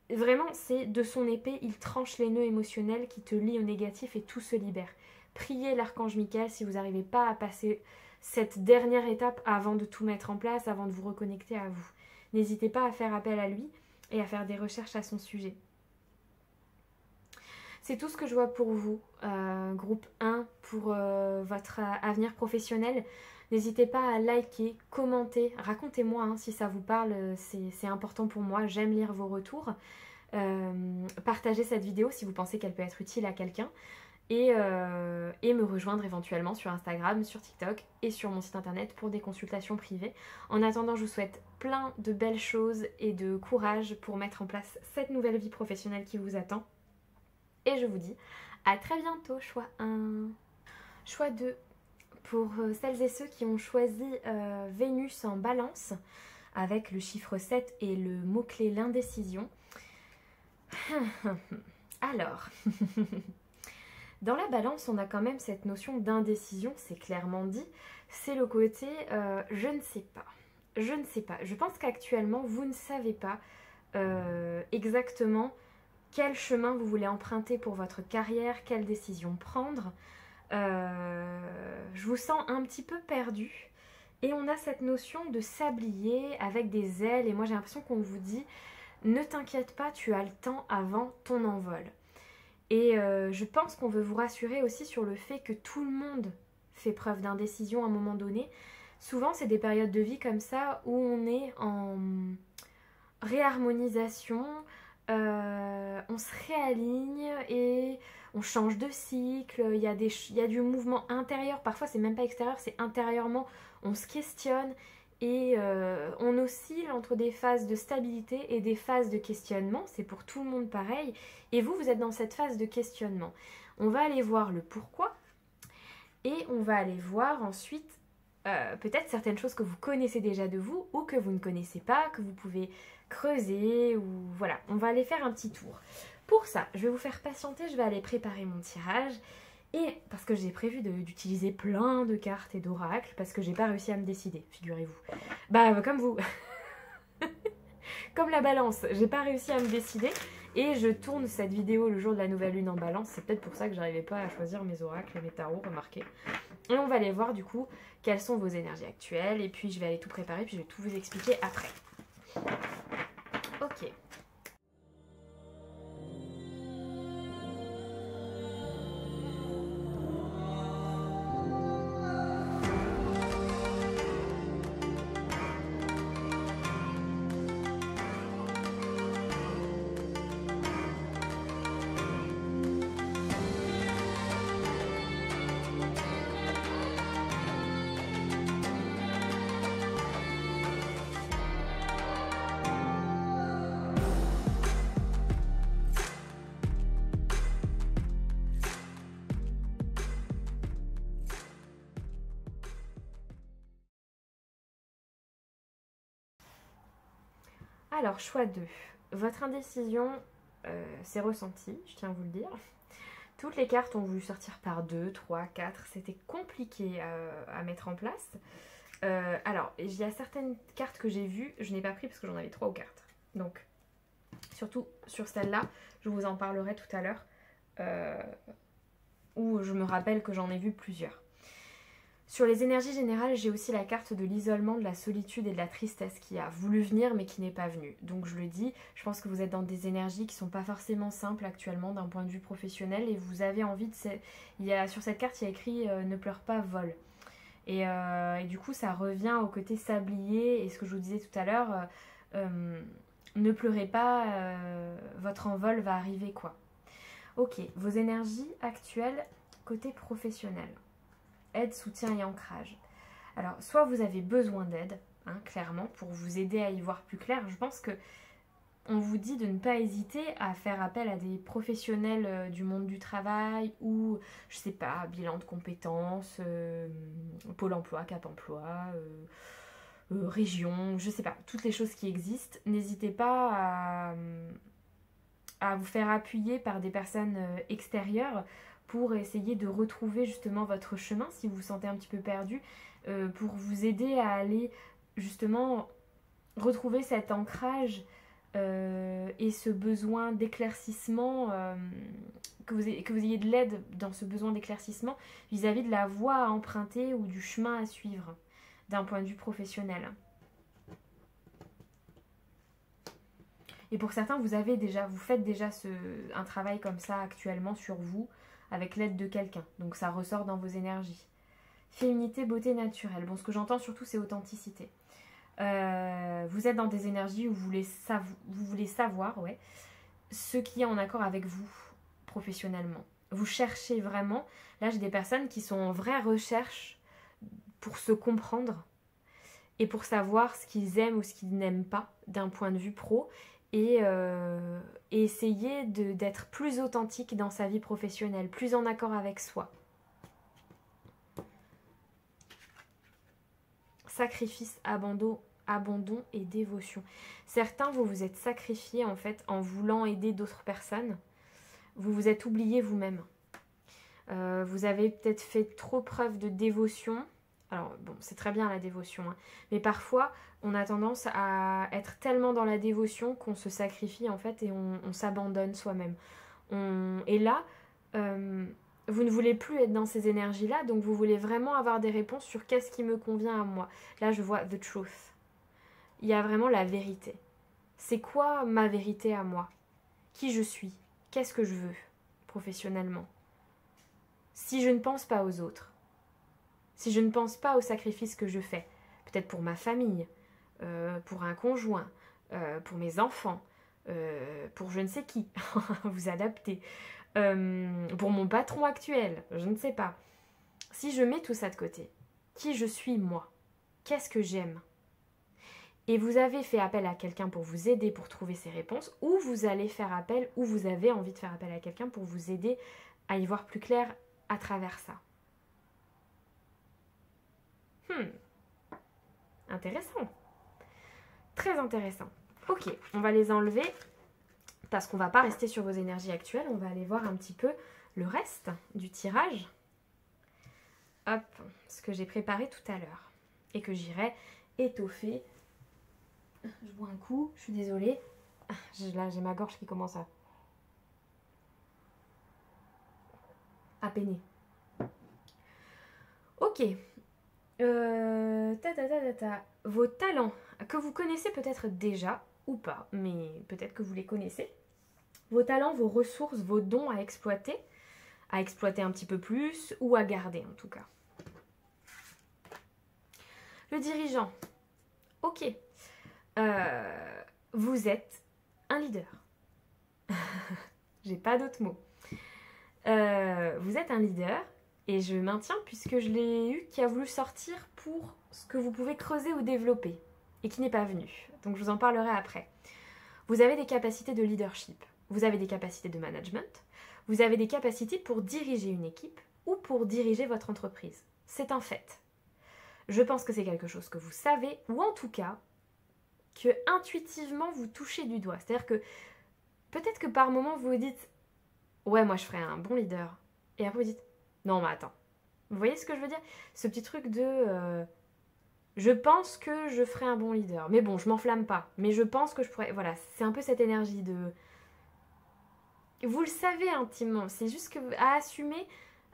Vraiment, c'est de son épée, il tranche les nœuds émotionnels qui te lient au négatif et tout se libère. Priez l'archange Michael si vous n'arrivez pas à passer cette dernière étape avant de tout mettre en place, avant de vous reconnecter à vous. N'hésitez pas à faire appel à lui et à faire des recherches à son sujet. C'est tout ce que je vois pour vous, groupe 1, pour votre avenir professionnel. N'hésitez pas à liker, commenter, racontez-moi hein, si ça vous parle, c'est important pour moi, j'aime lire vos retours. Partagez cette vidéo si vous pensez qu'elle peut être utile à quelqu'un et me rejoindre éventuellement sur Instagram, sur TikTok et sur mon site internet pour des consultations privées. En attendant, je vous souhaite plein de belles choses et de courage pour mettre en place cette nouvelle vie professionnelle qui vous attend. Et je vous dis à très bientôt, choix 1. Choix 2. Pour celles et ceux qui ont choisi Vénus en balance, avec le chiffre 7 et le mot-clé l'indécision. Alors, dans la balance, on a quand même cette notion d'indécision, c'est clairement dit. C'est le côté je ne sais pas. Je ne sais pas. Je pense qu'actuellement, vous ne savez pas exactement quel chemin vous voulez emprunter pour votre carrière, quelle décision prendre. Je vous sens un petit peu perdu. Et on a cette notion de sablier avec des ailes. Et moi j'ai l'impression qu'on vous dit, ne t'inquiète pas, tu as le temps avant ton envol. Et je pense qu'on veut vous rassurer aussi sur le fait que tout le monde fait preuve d'indécision à un moment donné. Souvent c'est des périodes de vie comme ça où on est en réharmonisation, on se réaligne et on change de cycle, il y a du mouvement intérieur, parfois c'est même pas extérieur, c'est intérieurement, on se questionne et on oscille entre des phases de stabilité et des phases de questionnement, c'est pour tout le monde pareil, et vous êtes dans cette phase de questionnement. On va aller voir le pourquoi et on va aller voir ensuite peut-être certaines choses que vous connaissez déjà de vous ou que vous ne connaissez pas, que vous pouvez creuser ou voilà, on va aller faire un petit tour. Pour ça, je vais vous faire patienter, je vais aller préparer mon tirage et parce que j'ai prévu d'utiliser plein de cartes et d'oracles parce que j'ai pas réussi à me décider, figurez-vous. Bah comme vous, comme la balance, j'ai pas réussi à me décider et je tourne cette vidéo le jour de la nouvelle lune en balance, c'est peut-être pour ça que j'arrivais pas à choisir mes oracles et mes tarots, remarquez. Et on va aller voir du coup quelles sont vos énergies actuelles et puis je vais aller tout préparer puis je vais tout vous expliquer après. Ok. Alors, choix 2. Votre indécision s'est ressentie, je tiens à vous le dire. Toutes les cartes ont voulu sortir par 2, 3, 4. C'était compliqué à mettre en place. Alors, il y a certaines cartes que j'ai vues, je n'ai pas pris parce que j'en avais 3 ou 4. Donc, surtout sur celle-là, je vous en parlerai tout à l'heure. Où je me rappelle que j'en ai vu plusieurs. Sur les énergies générales, j'ai aussi la carte de l'isolement, de la solitude et de la tristesse qui a voulu venir mais qui n'est pas venue. Donc je le dis, je pense que vous êtes dans des énergies qui ne sont pas forcément simples actuellement d'un point de vue professionnel et vous avez envie de... Sur cette carte, il y a écrit ne pleure pas, vole. Et du coup, ça revient au côté sablier et ce que je vous disais tout à l'heure, ne pleurez pas, votre envol va arriver quoi. Ok, vos énergies actuelles côté professionnel. Aide, soutien et ancrage. Alors, soit vous avez besoin d'aide, hein, clairement, pour vous aider à y voir plus clair. Je pense que on vous dit de ne pas hésiter à faire appel à des professionnels du monde du travail ou, je sais pas, bilan de compétences, Pôle emploi, Cap emploi, région, je sais pas, toutes les choses qui existent. N'hésitez pas à vous faire appuyer par des personnes extérieures pour essayer de retrouver justement votre chemin si vous vous sentez un petit peu perdu, pour vous aider à aller justement retrouver cet ancrage et ce besoin d'éclaircissement, que vous ayez de l'aide dans ce besoin d'éclaircissement vis-à-vis de la voie à emprunter ou du chemin à suivre d'un point de vue professionnel. Et pour certains, vous faites déjà un travail comme ça actuellement sur vous, avec l'aide de quelqu'un. Donc ça ressort dans vos énergies. Féminité, beauté naturelle. Bon, ce que j'entends surtout, c'est authenticité. Vous êtes dans des énergies où vous voulez savoir ouais, ce qui est en accord avec vous, professionnellement. Vous cherchez vraiment. Là, j'ai des personnes qui sont en vraie recherche pour se comprendre et pour savoir ce qu'ils aiment ou ce qu'ils n'aiment pas d'un point de vue pro. Et essayer d'être plus authentique dans sa vie professionnelle, plus en accord avec soi. Sacrifice, abandon et dévotion. Certains, vous vous êtes sacrifiés en fait en voulant aider d'autres personnes. Vous vous êtes oublié vous-même. Vous avez peut-être fait trop preuve de dévotion. Alors bon, c'est très bien la dévotion, hein, mais parfois on a tendance à être tellement dans la dévotion qu'on se sacrifie en fait et on s'abandonne soi-même. Et là, Vous ne voulez plus être dans ces énergies-là, donc vous voulez vraiment avoir des réponses sur qu'est-ce qui me convient à moi. Là, je vois the truth. Il y a vraiment la vérité. C'est quoi ma vérité à moi? Qui je suis? Qu'est-ce que je veux professionnellement? Si je ne pense pas aux autres, si je ne pense pas aux sacrifices que je fais, peut-être pour ma famille, pour un conjoint, pour mes enfants, pour je ne sais qui, vous adaptez, pour mon patron actuel, je ne sais pas. Si je mets tout ça de côté, qui je suis moi? Qu'est-ce que j'aime? Et vous avez fait appel à quelqu'un pour vous aider pour trouver ces réponses, ou vous allez faire appel, ou vous avez envie de faire appel à quelqu'un pour vous aider à y voir plus clair à travers ça. Intéressant. Très intéressant. Ok, on va les enlever parce qu'on ne va pas rester sur vos énergies actuelles. On va aller voir un petit peu le reste du tirage. Hop, ce que j'ai préparé tout à l'heure et que j'irai étoffer. Je bois un coup, je suis désolée. Là, j'ai ma gorge qui commence à peiner. Ok. Vos talents que vous connaissez peut-être déjà ou pas, mais peut-être que vous les connaissez. Vos talents, vos ressources, vos dons à exploiter un petit peu plus ou à garder en tout cas. Le dirigeant. Ok. Vous êtes un leader. J'ai pas d'autres mots. Vous êtes un leader. Et je maintiens puisque je l'ai eu qui a voulu sortir pour ce que vous pouvez creuser ou développer et qui n'est pas venu. Donc je vous en parlerai après. Vous avez des capacités de leadership, vous avez des capacités de management, vous avez des capacités pour diriger une équipe ou pour diriger votre entreprise. C'est un fait. Je pense que c'est quelque chose que vous savez ou en tout cas que intuitivement vous touchez du doigt. C'est-à-dire que peut-être que par moment vous vous dites « Ouais, moi je ferais un bon leader » et après vous dites non, mais attends. Vous voyez ce que je veux dire? Ce petit truc de... je pense que je ferai un bon leader. Mais bon, je m'enflamme pas. Mais je pense que je pourrais... Voilà, c'est un peu cette énergie de... Vous le savez intimement. C'est juste que à assumer...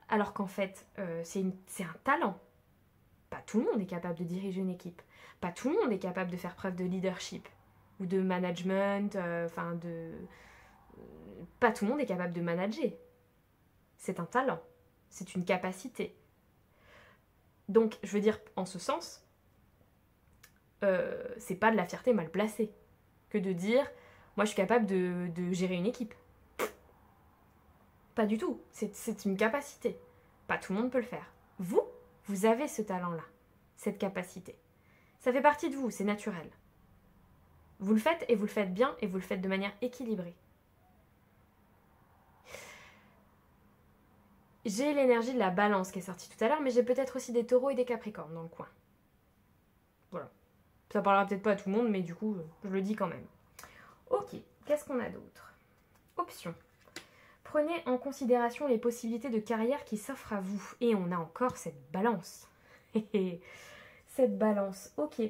Alors qu'en fait, c'est un talent. Pas tout le monde est capable de diriger une équipe. Pas tout le monde est capable de faire preuve de leadership. Ou de management. Pas tout le monde est capable de manager. C'est un talent. C'est une capacité. Donc, je veux dire, en ce sens, c'est pas de la fierté mal placée que de dire, moi je suis capable de gérer une équipe. Pas du tout. C'est une capacité. Pas tout le monde peut le faire. Vous avez ce talent-là, cette capacité. Ça fait partie de vous, c'est naturel. Vous le faites et vous le faites bien et vous le faites de manière équilibrée. J'ai l'énergie de la balance qui est sortie tout à l'heure, mais j'ai peut-être aussi des taureaux et des capricornes dans le coin. Voilà. Ça parlera peut-être pas à tout le monde, mais du coup, je le dis quand même. Ok, qu'est-ce qu'on a d'autre? Option. Prenez en considération les possibilités de carrière qui s'offrent à vous. Et on a encore cette balance. Cette balance, ok.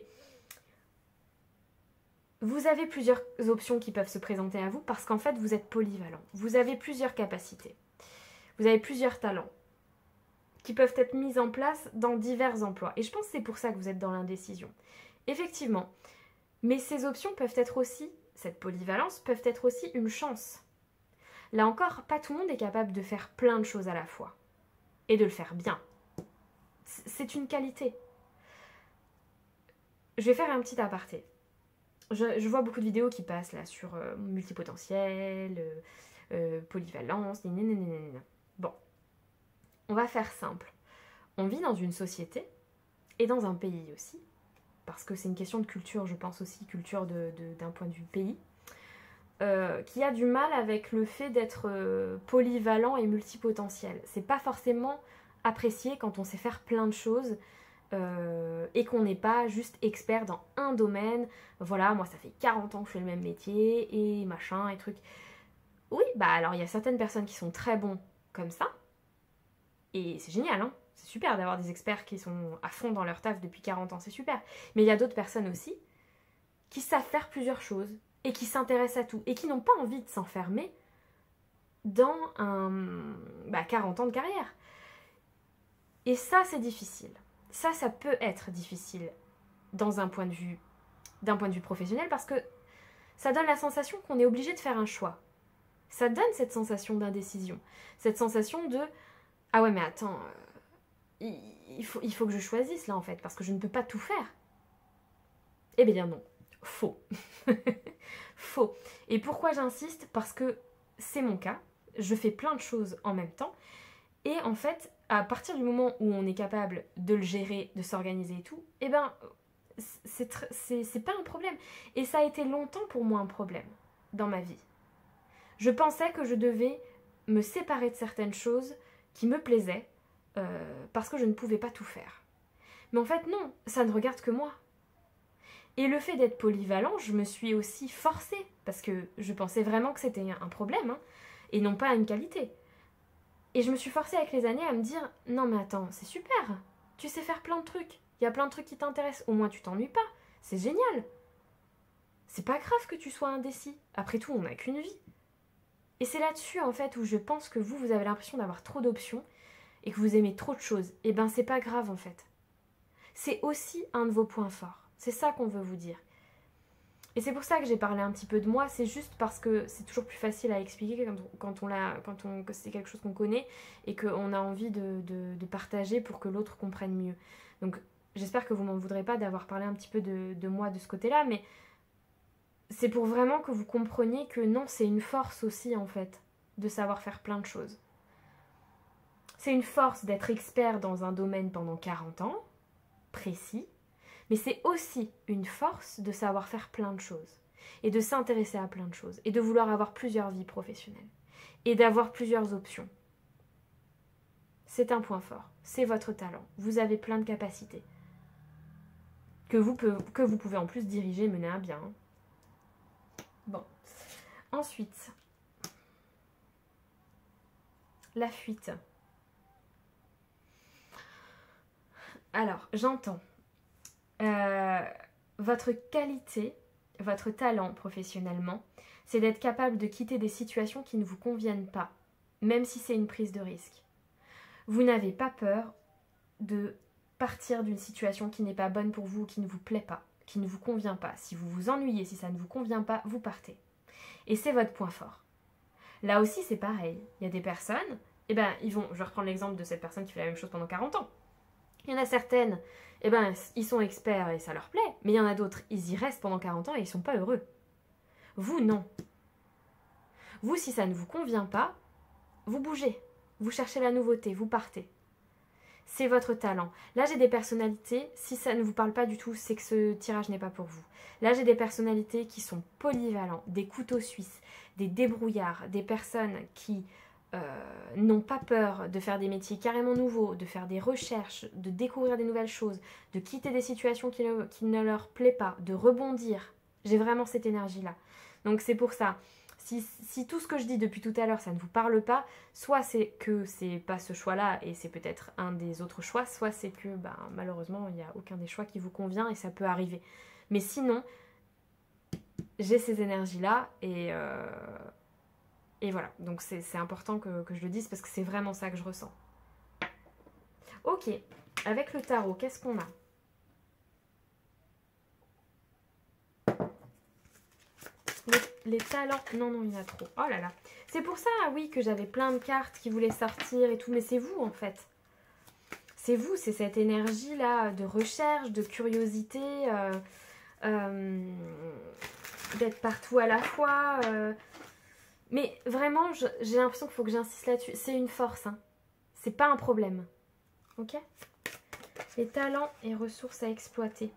Vous avez plusieurs options qui peuvent se présenter à vous parce qu'en fait, vous êtes polyvalent. Vous avez plusieurs capacités. Vous avez plusieurs talents qui peuvent être mis en place dans divers emplois. Et je pense que c'est pour ça que vous êtes dans l'indécision. Effectivement. Mais ces options peuvent être aussi, cette polyvalence, peuvent être aussi une chance. Là encore, pas tout le monde est capable de faire plein de choses à la fois. Et de le faire bien. C'est une qualité. Je vais faire un petit aparté. Je vois beaucoup de vidéos qui passent là sur multipotentiel, polyvalence, Bon, on va faire simple. On vit dans une société et dans un pays aussi, parce que c'est une question de culture, je pense aussi, culture d'un point de vue pays, qui a du mal avec le fait d'être polyvalent et multipotentiel. C'est pas forcément apprécié quand on sait faire plein de choses et qu'on n'est pas juste expert dans un domaine. Voilà, moi ça fait 40 ans que je fais le même métier et machin et truc. Oui, bah alors il y a certaines personnes qui sont très bons comme ça et c'est génial, hein. C'est super d'avoir des experts qui sont à fond dans leur taf depuis 40 ans, c'est super. Mais il y a d'autres personnes aussi qui savent faire plusieurs choses et qui s'intéressent à tout et qui n'ont pas envie de s'enfermer dans 40 ans de carrière. Et ça, c'est difficile. Ça peut être difficile d'un point de vue professionnel parce que ça donne la sensation qu'on est obligé de faire un choix. Ça donne cette sensation d'indécision. Cette sensation de « Ah ouais, mais attends, il faut que je choisisse là en fait, parce que je ne peux pas tout faire. » Eh bien non, faux. Faux. Et pourquoi j'insiste? Parce que c'est mon cas. Je fais plein de choses en même temps. Et en fait, à partir du moment où on est capable de le gérer, de s'organiser et tout, eh ben, c'est pas un problème. Et ça a été longtemps pour moi un problème dans ma vie. Je pensais que je devais me séparer de certaines choses qui me plaisaient parce que je ne pouvais pas tout faire. Mais en fait, non, ça ne regarde que moi. Et le fait d'être polyvalent, je me suis aussi forcée parce que je pensais vraiment que c'était un problème hein, et non pas une qualité. Et je me suis forcée avec les années à me dire « Non mais attends, c'est super, tu sais faire plein de trucs, il y a plein de trucs qui t'intéressent, au moins tu t'ennuies pas, c'est génial. C'est pas grave que tu sois indécis, après tout on n'a qu'une vie. » Et c'est là-dessus en fait où je pense que vous avez l'impression d'avoir trop d'options et que vous aimez trop de choses. Et ben c'est pas grave en fait. C'est aussi un de vos points forts, c'est ça qu'on veut vous dire. Et c'est pour ça que j'ai parlé un petit peu de moi, c'est juste parce que c'est toujours plus facile à expliquer que c'est quelque chose qu'on connaît et qu'on a envie de partager pour que l'autre comprenne mieux. Donc j'espère que vous m'en voudrez pas d'avoir parlé un petit peu de moi de ce côté-là, mais c'est pour vraiment que vous compreniez que non, c'est une force aussi en fait, de savoir faire plein de choses. C'est une force d'être expert dans un domaine pendant 40 ans, précis, mais c'est aussi une force de savoir faire plein de choses et de s'intéresser à plein de choses et de vouloir avoir plusieurs vies professionnelles et d'avoir plusieurs options. C'est un point fort, c'est votre talent. Vous avez plein de capacités que vous pouvez en plus diriger, mener à bien. Bon. Ensuite, la fuite. Alors, j'entends. Votre qualité, votre talent professionnellement, c'est d'être capable de quitter des situations qui ne vous conviennent pas, même si c'est une prise de risque. Vous n'avez pas peur de partir d'une situation qui n'est pas bonne pour vous, qui ne vous plaît pas, qui ne vous convient pas. Si vous vous ennuyez, si ça ne vous convient pas, vous partez. Et c'est votre point fort. Là aussi, c'est pareil. Il y a des personnes, je vais reprendre l'exemple de cette personne qui fait la même chose pendant 40 ans. Il y en a certaines, ils sont experts et ça leur plaît, mais il y en a d'autres, ils y restent pendant 40 ans et ils ne sont pas heureux. Vous, non. Vous, si ça ne vous convient pas, vous bougez, vous cherchez la nouveauté, vous partez. C'est votre talent. Là, j'ai des personnalités, si ça ne vous parle pas du tout, c'est que ce tirage n'est pas pour vous. Là, j'ai des personnalités qui sont polyvalents, des couteaux suisses, des débrouillards, des personnes qui n'ont pas peur de faire des métiers carrément nouveaux, de faire des recherches, de découvrir des nouvelles choses, de quitter des situations qui ne leur plaisent pas, de rebondir. J'ai vraiment cette énergie-là. Donc c'est pour ça. Si tout ce que je dis depuis tout à l'heure, ça ne vous parle pas, soit c'est que c'est pas ce choix-là et c'est peut-être un des autres choix, soit c'est que malheureusement, il n'y a aucun des choix qui vous convient et ça peut arriver. Mais sinon, j'ai ces énergies-là et voilà. Donc c'est important que je le dise parce que c'est vraiment ça que je ressens. Ok, avec le tarot, qu'est-ce qu'on a ? Les talents, non, il y en a trop. Oh là là. C'est pour ça, oui, que j'avais plein de cartes qui voulaient sortir et tout. Mais c'est vous, en fait. C'est vous, c'est cette énergie-là de recherche, de curiosité, d'être partout à la fois. Mais vraiment, j'ai l'impression qu'il faut que j'insiste là-dessus. C'est une force, hein. C'est pas un problème. Ok ? Les talents et ressources à exploiter.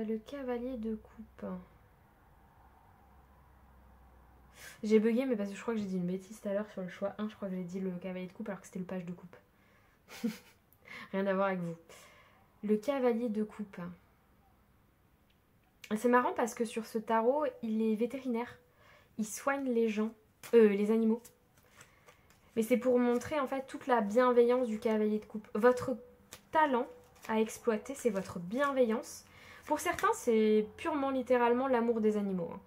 Le cavalier de coupe. J'ai bugué, mais parce que je crois que j'ai dit une bêtise tout à l'heure sur le choix 1. Je crois que j'ai dit le cavalier de coupe alors que c'était le page de coupe. Rien à voir avec vous. Le cavalier de coupe. C'est marrant parce que sur ce tarot, il est vétérinaire. Il soigne les gens, les animaux. Mais c'est pour montrer en fait toute la bienveillance du cavalier de coupe. Votre talent, à exploiter, c'est votre bienveillance. Pour certains, c'est purement littéralement l'amour des animaux hein,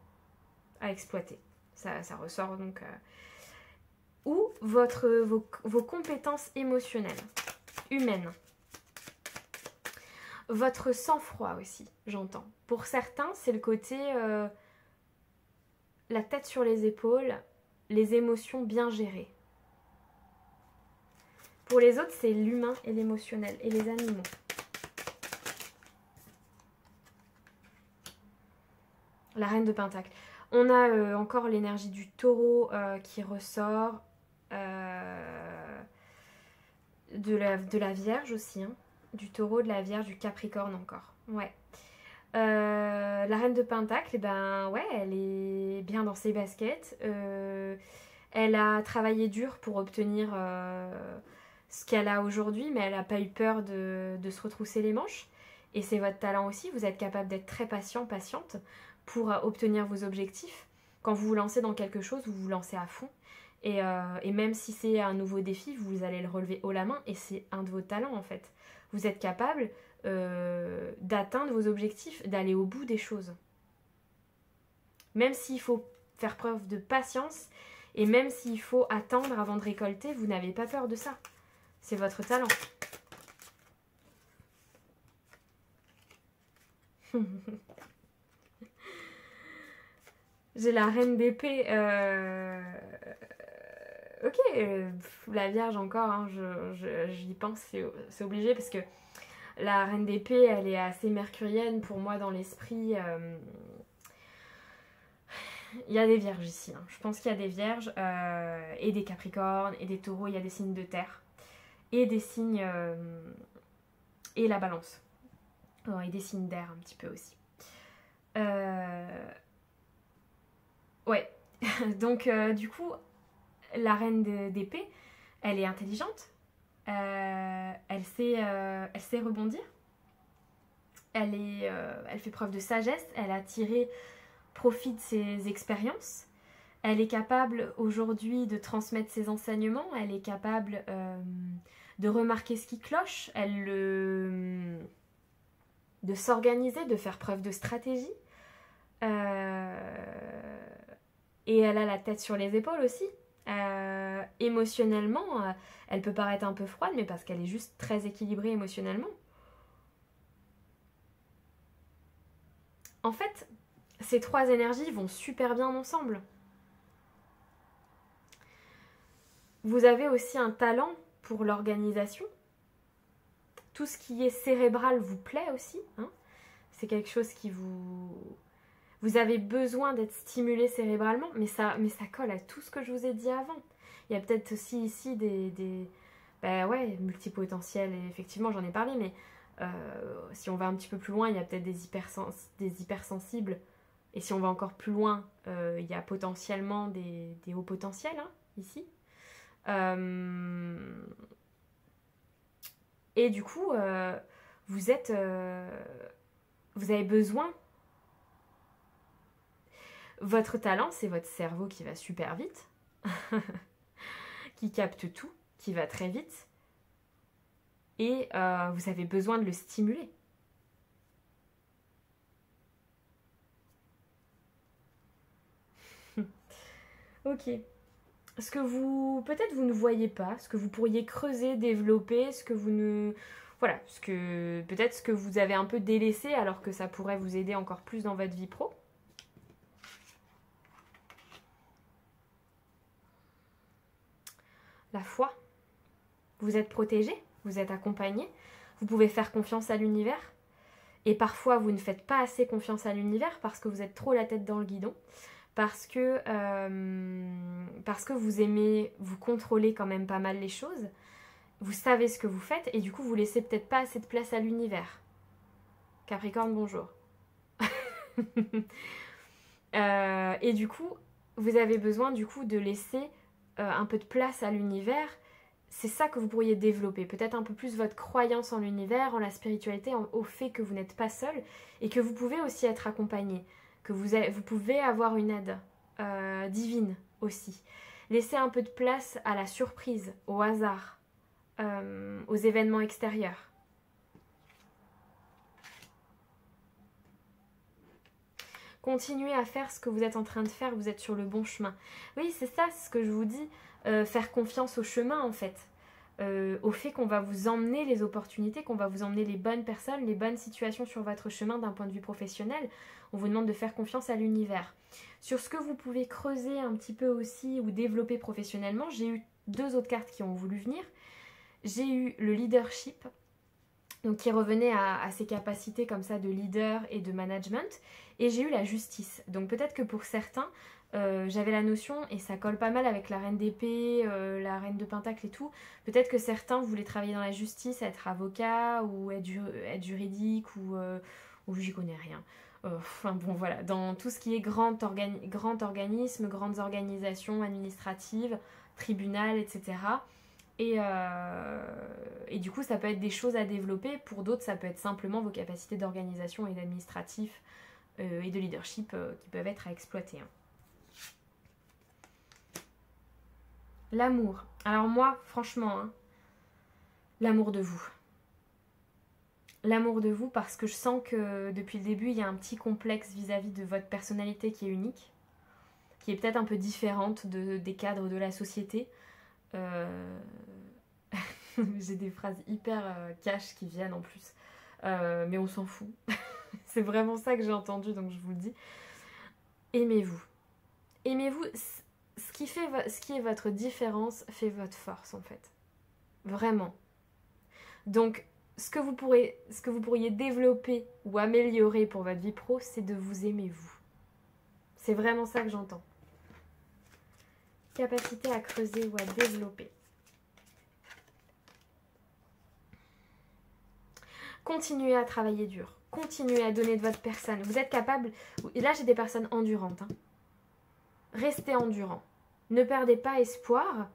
à exploiter. Ça ressort donc... Ou vos compétences émotionnelles, humaines. Votre sang-froid aussi, j'entends. Pour certains, c'est le côté la tête sur les épaules, les émotions bien gérées. Pour les autres, c'est l'humain et l'émotionnel et les animaux. La reine de Pentacle. On a encore l'énergie du taureau qui ressort. De la Vierge aussi. Hein. Du taureau, de la Vierge, du Capricorne encore. Ouais. La reine de Pentacle, eh ben, ouais, elle est bien dans ses baskets. Elle a travaillé dur pour obtenir ce qu'elle a aujourd'hui, mais elle n'a pas eu peur de se retrousser les manches. Et c'est votre talent aussi, vous êtes capable d'être très patient, patiente pour obtenir vos objectifs. Quand vous vous lancez dans quelque chose, vous vous lancez à fond. Et même si c'est un nouveau défi, vous allez le relever haut la main et c'est un de vos talents en fait. Vous êtes capable d'atteindre vos objectifs, d'aller au bout des choses. Même s'il faut faire preuve de patience et même s'il faut attendre avant de récolter, vous n'avez pas peur de ça. C'est votre talent. J'ai la reine d'épée. Ok, la Vierge encore, hein, j'y pense, c'est obligé parce que la reine d'épée, elle est assez mercurienne pour moi dans l'esprit. Il y a des vierges ici, hein. Je pense qu'il y a des vierges et des capricornes et des taureaux, il y a des signes de terre et des signes et la balance. Oh, et des signes d'air un petit peu aussi. Ouais, donc du coup, la reine d'épée, elle est intelligente, elle sait rebondir, elle fait preuve de sagesse, elle a tiré profit de ses expériences, elle est capable aujourd'hui de transmettre ses enseignements, elle est capable de remarquer ce qui cloche, de s'organiser, de faire preuve de stratégie. Et elle a la tête sur les épaules aussi. Émotionnellement, elle peut paraître un peu froide, mais parce qu'elle est juste très équilibrée émotionnellement. En fait, ces trois énergies vont super bien ensemble. Vous avez aussi un talent pour l'organisation. Tout ce qui est cérébral vous plaît aussi. Hein. C'est quelque chose qui Vous avez besoin d'être stimulé cérébralement, mais ça colle à tout ce que je vous ai dit avant. Il y a peut-être aussi ici des multipotentiels, et effectivement j'en ai parlé, mais si on va un petit peu plus loin, il y a peut-être des hypersensibles, et si on va encore plus loin, il y a potentiellement des hauts potentiels, hein, ici. Et du coup, vous avez besoin. Votre talent, c'est votre cerveau qui va super vite, qui capte tout, qui va très vite, et vous avez besoin de le stimuler. Ok. Ce que peut-être vous ne voyez pas, ce que vous pourriez creuser, développer, ce que vous ne... Voilà, peut-être ce que vous avez un peu délaissé alors que ça pourrait vous aider encore plus dans votre vie pro. La foi. Vous êtes protégé, vous êtes accompagné, vous pouvez faire confiance à l'univers. Et parfois, vous ne faites pas assez confiance à l'univers parce que vous êtes trop la tête dans le guidon. Parce que vous aimez vous contrôler quand même pas mal les choses. Vous savez ce que vous faites et du coup, vous laissez peut-être pas assez de place à l'univers. Capricorne, bonjour. Et du coup, vous avez besoin du coup de laisser un peu de place à l'univers. C'est ça que vous pourriez développer. Peut-être un peu plus votre croyance en l'univers, en la spiritualité, au fait que vous n'êtes pas seul et que vous pouvez aussi être accompagné, que vous pouvez avoir une aide divine aussi. Laissez un peu de place à la surprise, au hasard, aux événements extérieurs. Continuez à faire ce que vous êtes en train de faire, vous êtes sur le bon chemin. Oui, c'est ça, c'est ce que je vous dis, faire confiance au chemin en fait. Au fait qu'on va vous emmener les opportunités, qu'on va vous emmener les bonnes personnes, les bonnes situations sur votre chemin d'un point de vue professionnel. On vous demande de faire confiance à l'univers. Sur ce que vous pouvez creuser un petit peu aussi ou développer professionnellement, j'ai eu 2 autres cartes qui ont voulu venir. J'ai eu le leadership, donc qui revenait à ses capacités comme ça de leader et de management. Et j'ai eu la justice. Donc peut-être que pour certains, j'avais la notion, et ça colle pas mal avec la reine d'épée, la reine de pentacle et tout, peut-être que certains voulaient travailler dans la justice, être avocat ou être juridique ou j'y connais rien. Enfin bon voilà, dans tout ce qui est grand organisme, grandes organisations administratives, tribunal, etc. Et du coup, ça peut être des choses à développer. Pour d'autres, ça peut être simplement vos capacités d'organisation et d'administratif et de leadership qui peuvent être à exploiter. Hein. L'amour. Alors moi, franchement, hein, l'amour de vous. L'amour de vous parce que je sens que depuis le début, il y a un petit complexe vis-à-vis de votre personnalité qui est unique, qui est peut-être un peu différente des cadres de la société. J'ai des phrases hyper cash qui viennent en plus. Mais on s'en fout. C'est vraiment ça que j'ai entendu, donc je vous le dis. Aimez-vous. Aimez-vous. Ce qui est votre différence fait votre force, en fait. Vraiment. Donc, ce que vous pourriez développer ou améliorer pour votre vie pro, c'est de vous aimer, vous. C'est vraiment ça que j'entends. Capacité à creuser ou à développer. Continuez à travailler dur. Continuez à donner de votre personne. Vous êtes capable... Et là, j'ai des personnes endurantes. Hein. Restez endurant. Ne perdez pas espoir.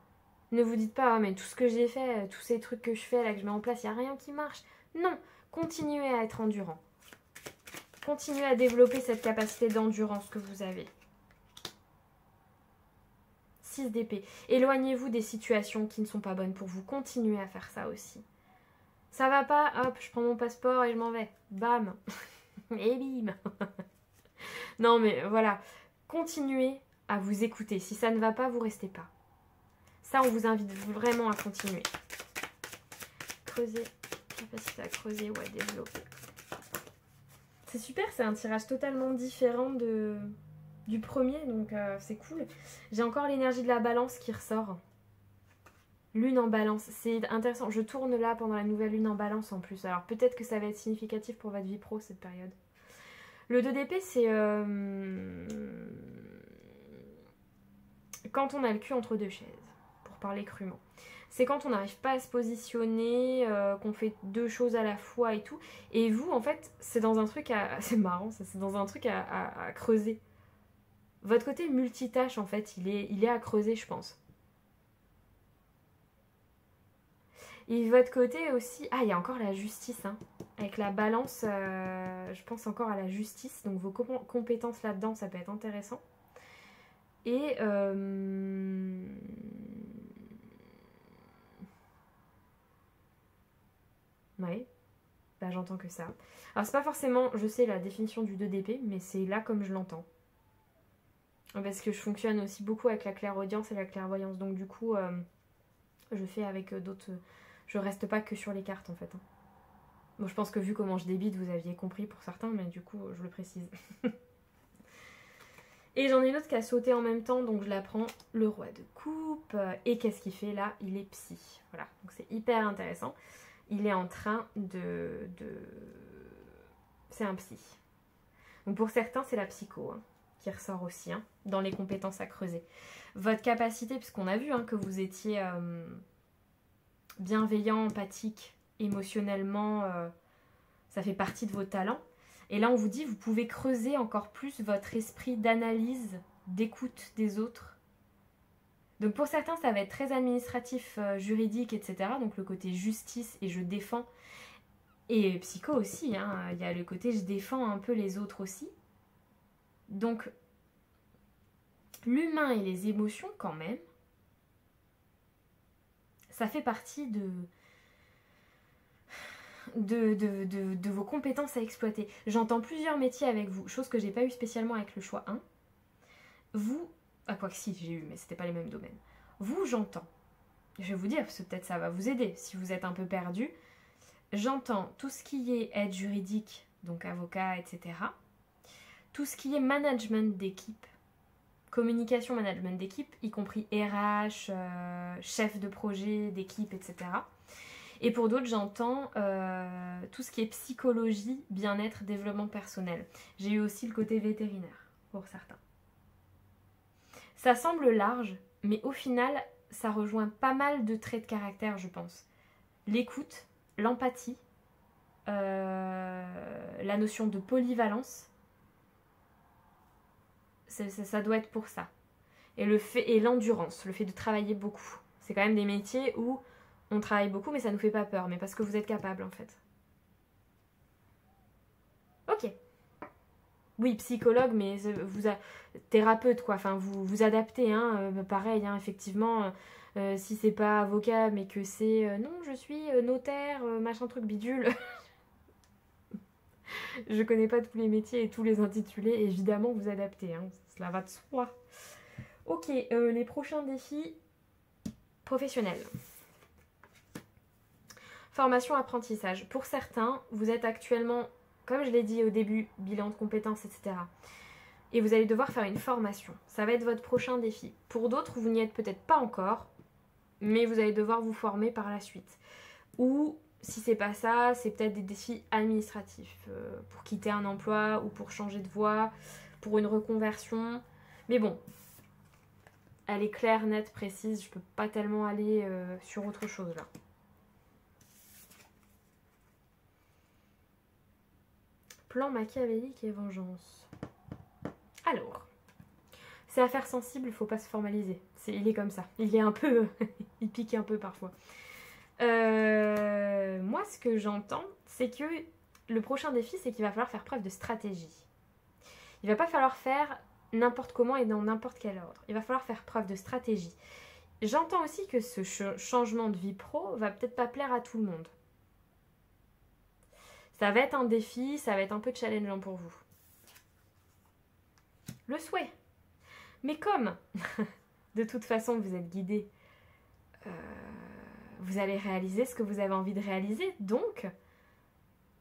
Ne vous dites pas, oh, mais tout ce que j'ai fait, tous ces trucs que je fais, là, que je mets en place, il n'y a rien qui marche. Non, continuez à être endurant. Continuez à développer cette capacité d'endurance que vous avez. 6 d'épée. Éloignez-vous des situations qui ne sont pas bonnes pour vous. Continuez à faire ça aussi. Ça va pas, hop, je prends mon passeport et je m'en vais. Bam. Et bim. Non mais voilà, continuez à vous écouter. Si ça ne va pas, vous restez pas. Ça, on vous invite vraiment à continuer. Creuser, capacité à creuser ou à développer. C'est super, c'est un tirage totalement différent du premier, donc c'est cool. J'ai encore l'énergie de la balance qui ressort. Lune en balance, c'est intéressant. Je tourne là pendant la nouvelle lune en balance en plus. Alors peut-être que ça va être significatif pour votre vie pro cette période. Le 2 d'épée, c'est quand on a le cul entre deux chaises, pour parler crûment. C'est quand on n'arrive pas à se positionner, qu'on fait 2 choses à la fois et tout. Et vous, en fait, c'est dans un truc à... C'est marrant, ça, c'est dans un truc à creuser. Votre côté multitâche, en fait, il est à creuser, je pense. Et de votre côté aussi... Ah, il y a encore la justice, hein. Avec la balance, je pense encore à la justice. Donc vos compétences là-dedans, ça peut être intéressant. Et... Ouais, bah j'entends que ça. Alors c'est pas forcément, je sais la définition du 2 d'épée, mais c'est là comme je l'entends. Parce que je fonctionne aussi beaucoup avec la clairaudience et la clairvoyance. Donc du coup, je fais avec d'autres... Je reste pas que sur les cartes en fait. Hein. Bon, je pense que vu comment je débite, vous aviez compris pour certains, mais du coup, je le précise. Et j'en ai une autre qui a sauté en même temps, donc je la prends. Le roi de coupe. Et qu'est-ce qu'il fait là? Il est psy. Voilà, donc c'est hyper intéressant. Il est en train de... C'est un psy. Donc pour certains, c'est la psycho hein, qui ressort aussi, hein, dans les compétences à creuser. Votre capacité, puisqu'on a vu hein, que vous étiez bienveillant, empathique, émotionnellement, ça fait partie de vos talents. Et là, on vous dit, vous pouvez creuser encore plus votre esprit d'analyse, d'écoute des autres. Donc pour certains, ça va être très administratif, juridique, etc. Donc le côté justice et je défends. Et psycho aussi, hein. Il y a le côté je défends un peu les autres aussi. Donc l'humain et les émotions quand même, ça fait partie de vos compétences à exploiter. J'entends plusieurs métiers avec vous, chose que j'ai pas eu spécialement avec le choix 1. Vous, quoi que si, j'ai eu, mais c'était pas les mêmes domaines. Vous, j'entends. Je vais vous dire, parce que peut-être ça va vous aider si vous êtes un peu perdu. J'entends tout ce qui est aide juridique, donc avocat, etc. Tout ce qui est management d'équipe, communication, management d'équipe, y compris RH, chef de projet, d'équipe, etc. Et pour d'autres, j'entends tout ce qui est psychologie, bien-être, développement personnel. J'ai eu aussi le côté vétérinaire, pour certains. Ça semble large, mais au final, ça rejoint pas mal de traits de caractère, je pense. L'écoute, l'empathie, la notion de polyvalence, ça doit être pour ça. Et l'endurance, le fait de travailler beaucoup. C'est quand même des métiers où on travaille beaucoup, mais ça ne nous fait pas peur, mais parce que vous êtes capable en fait. Ok. Oui, psychologue, mais thérapeute quoi. Enfin, vous adaptez, hein. Pareil, hein, effectivement. Si c'est pas avocat, mais que c'est non, je suis notaire, machin truc bidule. Je connais pas tous les métiers et tous les intitulés. Évidemment, vous adaptez, hein. Cela va de soi. Ok, les prochains défis professionnels. Formation, apprentissage. Pour certains, vous êtes actuellement, comme je l'ai dit au début, bilan de compétences, etc. Et vous allez devoir faire une formation. Ça va être votre prochain défi. Pour d'autres, vous n'y êtes peut-être pas encore, mais vous allez devoir vous former par la suite. Ou, si c'est pas ça, c'est peut-être des défis administratifs. Pour quitter un emploi ou pour changer de voie, pour une reconversion. Mais bon, elle est claire, nette, précise. Je peux pas tellement aller sur autre chose là. Plan machiavélique et vengeance. Alors, c'est affaire sensible, il faut pas se formaliser. Il est comme ça. Il est un peu... il pique un peu parfois. Moi, ce que j'entends, c'est que le prochain défi, c'est qu'il va falloir faire preuve de stratégie. Il va pas falloir faire n'importe comment et dans n'importe quel ordre. Il va falloir faire preuve de stratégie. J'entends aussi que ce changement de vie pro va peut-être pas plaire à tout le monde. Ça va être un défi, ça va être un peu challengeant pour vous. Le souhait. Mais comme, de toute façon, vous êtes guidé, vous allez réaliser ce que vous avez envie de réaliser. Donc,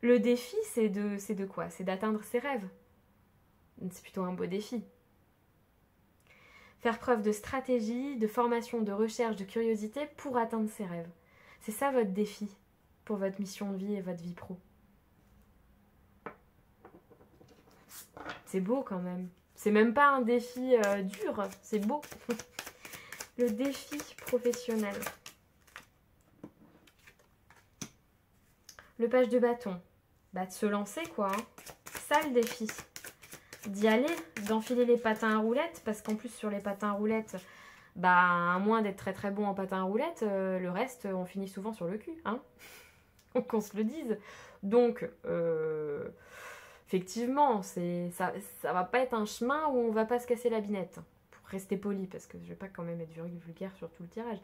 le défi, c'est de quoi? C'est d'atteindre ses rêves. C'est plutôt un beau défi. Faire preuve de stratégie, de formation, de recherche, de curiosité pour atteindre ses rêves. C'est ça votre défi pour votre mission de vie et votre vie pro. C'est beau quand même. C'est même pas un défi dur, c'est beau. Le défi professionnel. Le page de bâton. Bah de se lancer quoi. Hein. Ça le défi. D'y aller, d'enfiler les patins à roulettes. Parce qu'en plus sur les patins à roulettes, bah à moins d'être très très bon en patins à roulettes, le reste on finit souvent sur le cul. Hein. Qu'on se le dise. Donc... effectivement, ça va pas être un chemin où on va pas se casser la binette. Pour rester poli, parce que je vais pas quand même être vulgaire sur tout le tirage.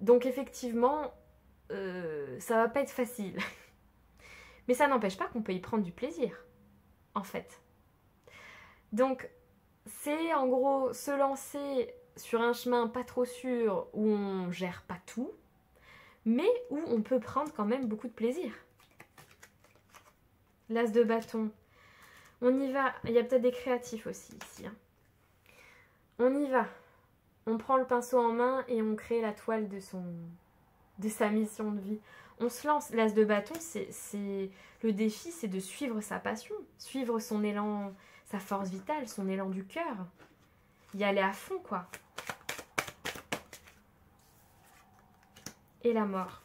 Donc effectivement, ça va pas être facile. Mais ça n'empêche pas qu'on peut y prendre du plaisir, en fait. Donc, c'est en gros se lancer sur un chemin pas trop sûr où on gère pas tout, mais où on peut prendre quand même beaucoup de plaisir. L'as de bâton. On y va. Il y a peut-être des créatifs aussi ici. Hein. On y va. On prend le pinceau en main et on crée la toile de sa mission de vie. On se lance. L'as de bâton, le défi, c'est de suivre sa passion, suivre son élan, sa force vitale, son élan du cœur. Y aller à fond, quoi. Et la mort.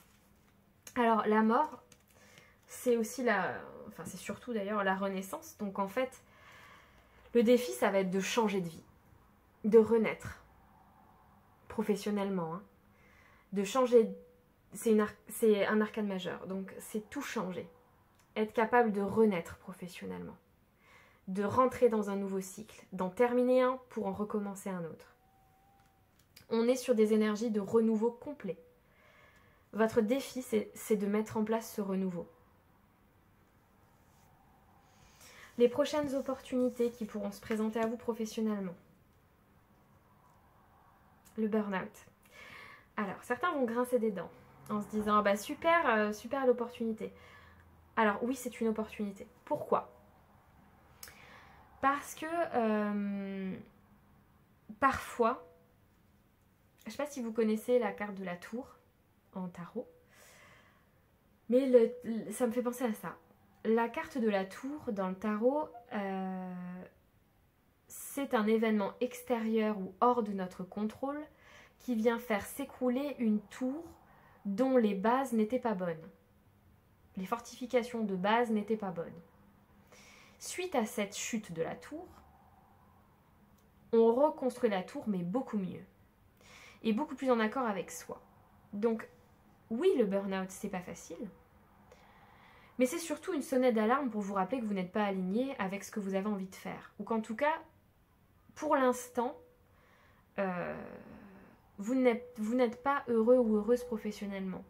Alors, la mort, c'est aussi c'est surtout d'ailleurs la renaissance. Donc en fait, le défi, ça va être de changer de vie, de renaître professionnellement. Hein. De changer, c'est un arcane majeur, donc c'est tout changer. Être capable de renaître professionnellement, de rentrer dans un nouveau cycle, d'en terminer un pour en recommencer un autre. On est sur des énergies de renouveau complet. Votre défi, c'est de mettre en place ce renouveau. Les prochaines opportunités qui pourront se présenter à vous professionnellement. Le burn-out. Alors, certains vont grincer des dents en se disant ah bah super, super l'opportunité. Alors oui, c'est une opportunité. Pourquoi? Parce que parfois, je ne sais pas si vous connaissez la carte de la tour en tarot, mais ça me fait penser à ça. La carte de la tour dans le tarot, c'est un événement extérieur ou hors de notre contrôle qui vient faire s'écrouler une tour dont les bases n'étaient pas bonnes. Les fortifications de base n'étaient pas bonnes. Suite à cette chute de la tour, on reconstruit la tour, mais beaucoup mieux. Et beaucoup plus en accord avec soi. Donc, oui, le burn-out, c'est pas facile. Mais c'est surtout une sonnette d'alarme pour vous rappeler que vous n'êtes pas aligné avec ce que vous avez envie de faire. Ou qu'en tout cas, pour l'instant, vous n'êtes pas heureux ou heureuse professionnellement.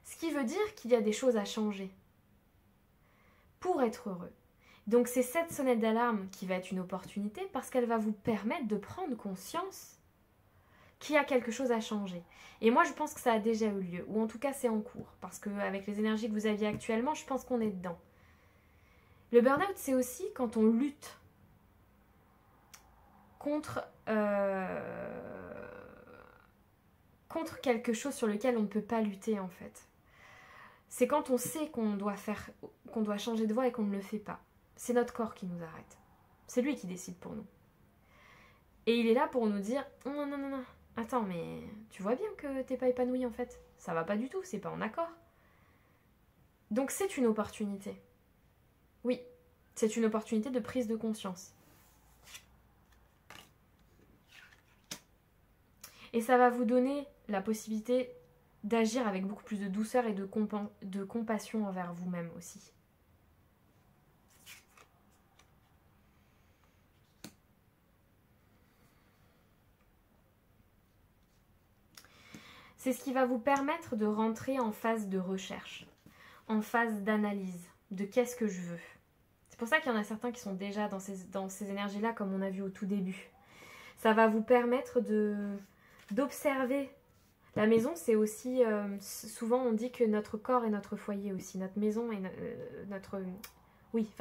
Ce qui veut dire qu'il y a des choses à changer pour être heureux. Donc c'est cette sonnette d'alarme qui va être une opportunité parce qu'elle va vous permettre de prendre conscience qu'il y a quelque chose à changer. Et moi je pense que ça a déjà eu lieu, ou en tout cas c'est en cours, parce qu'avec les énergies que vous aviez actuellement, je pense qu'on est dedans. Le burn-out, c'est aussi quand on lutte contre quelque chose sur lequel on ne peut pas lutter en fait. C'est quand on sait qu'on doit changer de voie et qu'on ne le fait pas. C'est notre corps qui nous arrête. C'est lui qui décide pour nous. Et il est là pour nous dire non, non, non, non, attends, mais tu vois bien que t'es pas épanoui en fait. Ça va pas du tout, c'est pas en accord. Donc c'est une opportunité. Oui, c'est une opportunité de prise de conscience. Et ça va vous donner la possibilité d'agir avec beaucoup plus de douceur et de compassion envers vous-même aussi. C'est ce qui va vous permettre de rentrer en phase de recherche, en phase d'analyse, de qu'est-ce que je veux. C'est pour ça qu'il y en a certains qui sont déjà dans ces énergies-là, comme on a vu au tout début. Ça va vous permettre d'observer. La maison, c'est aussi, souvent on dit que notre corps est notre foyer aussi, notre maison est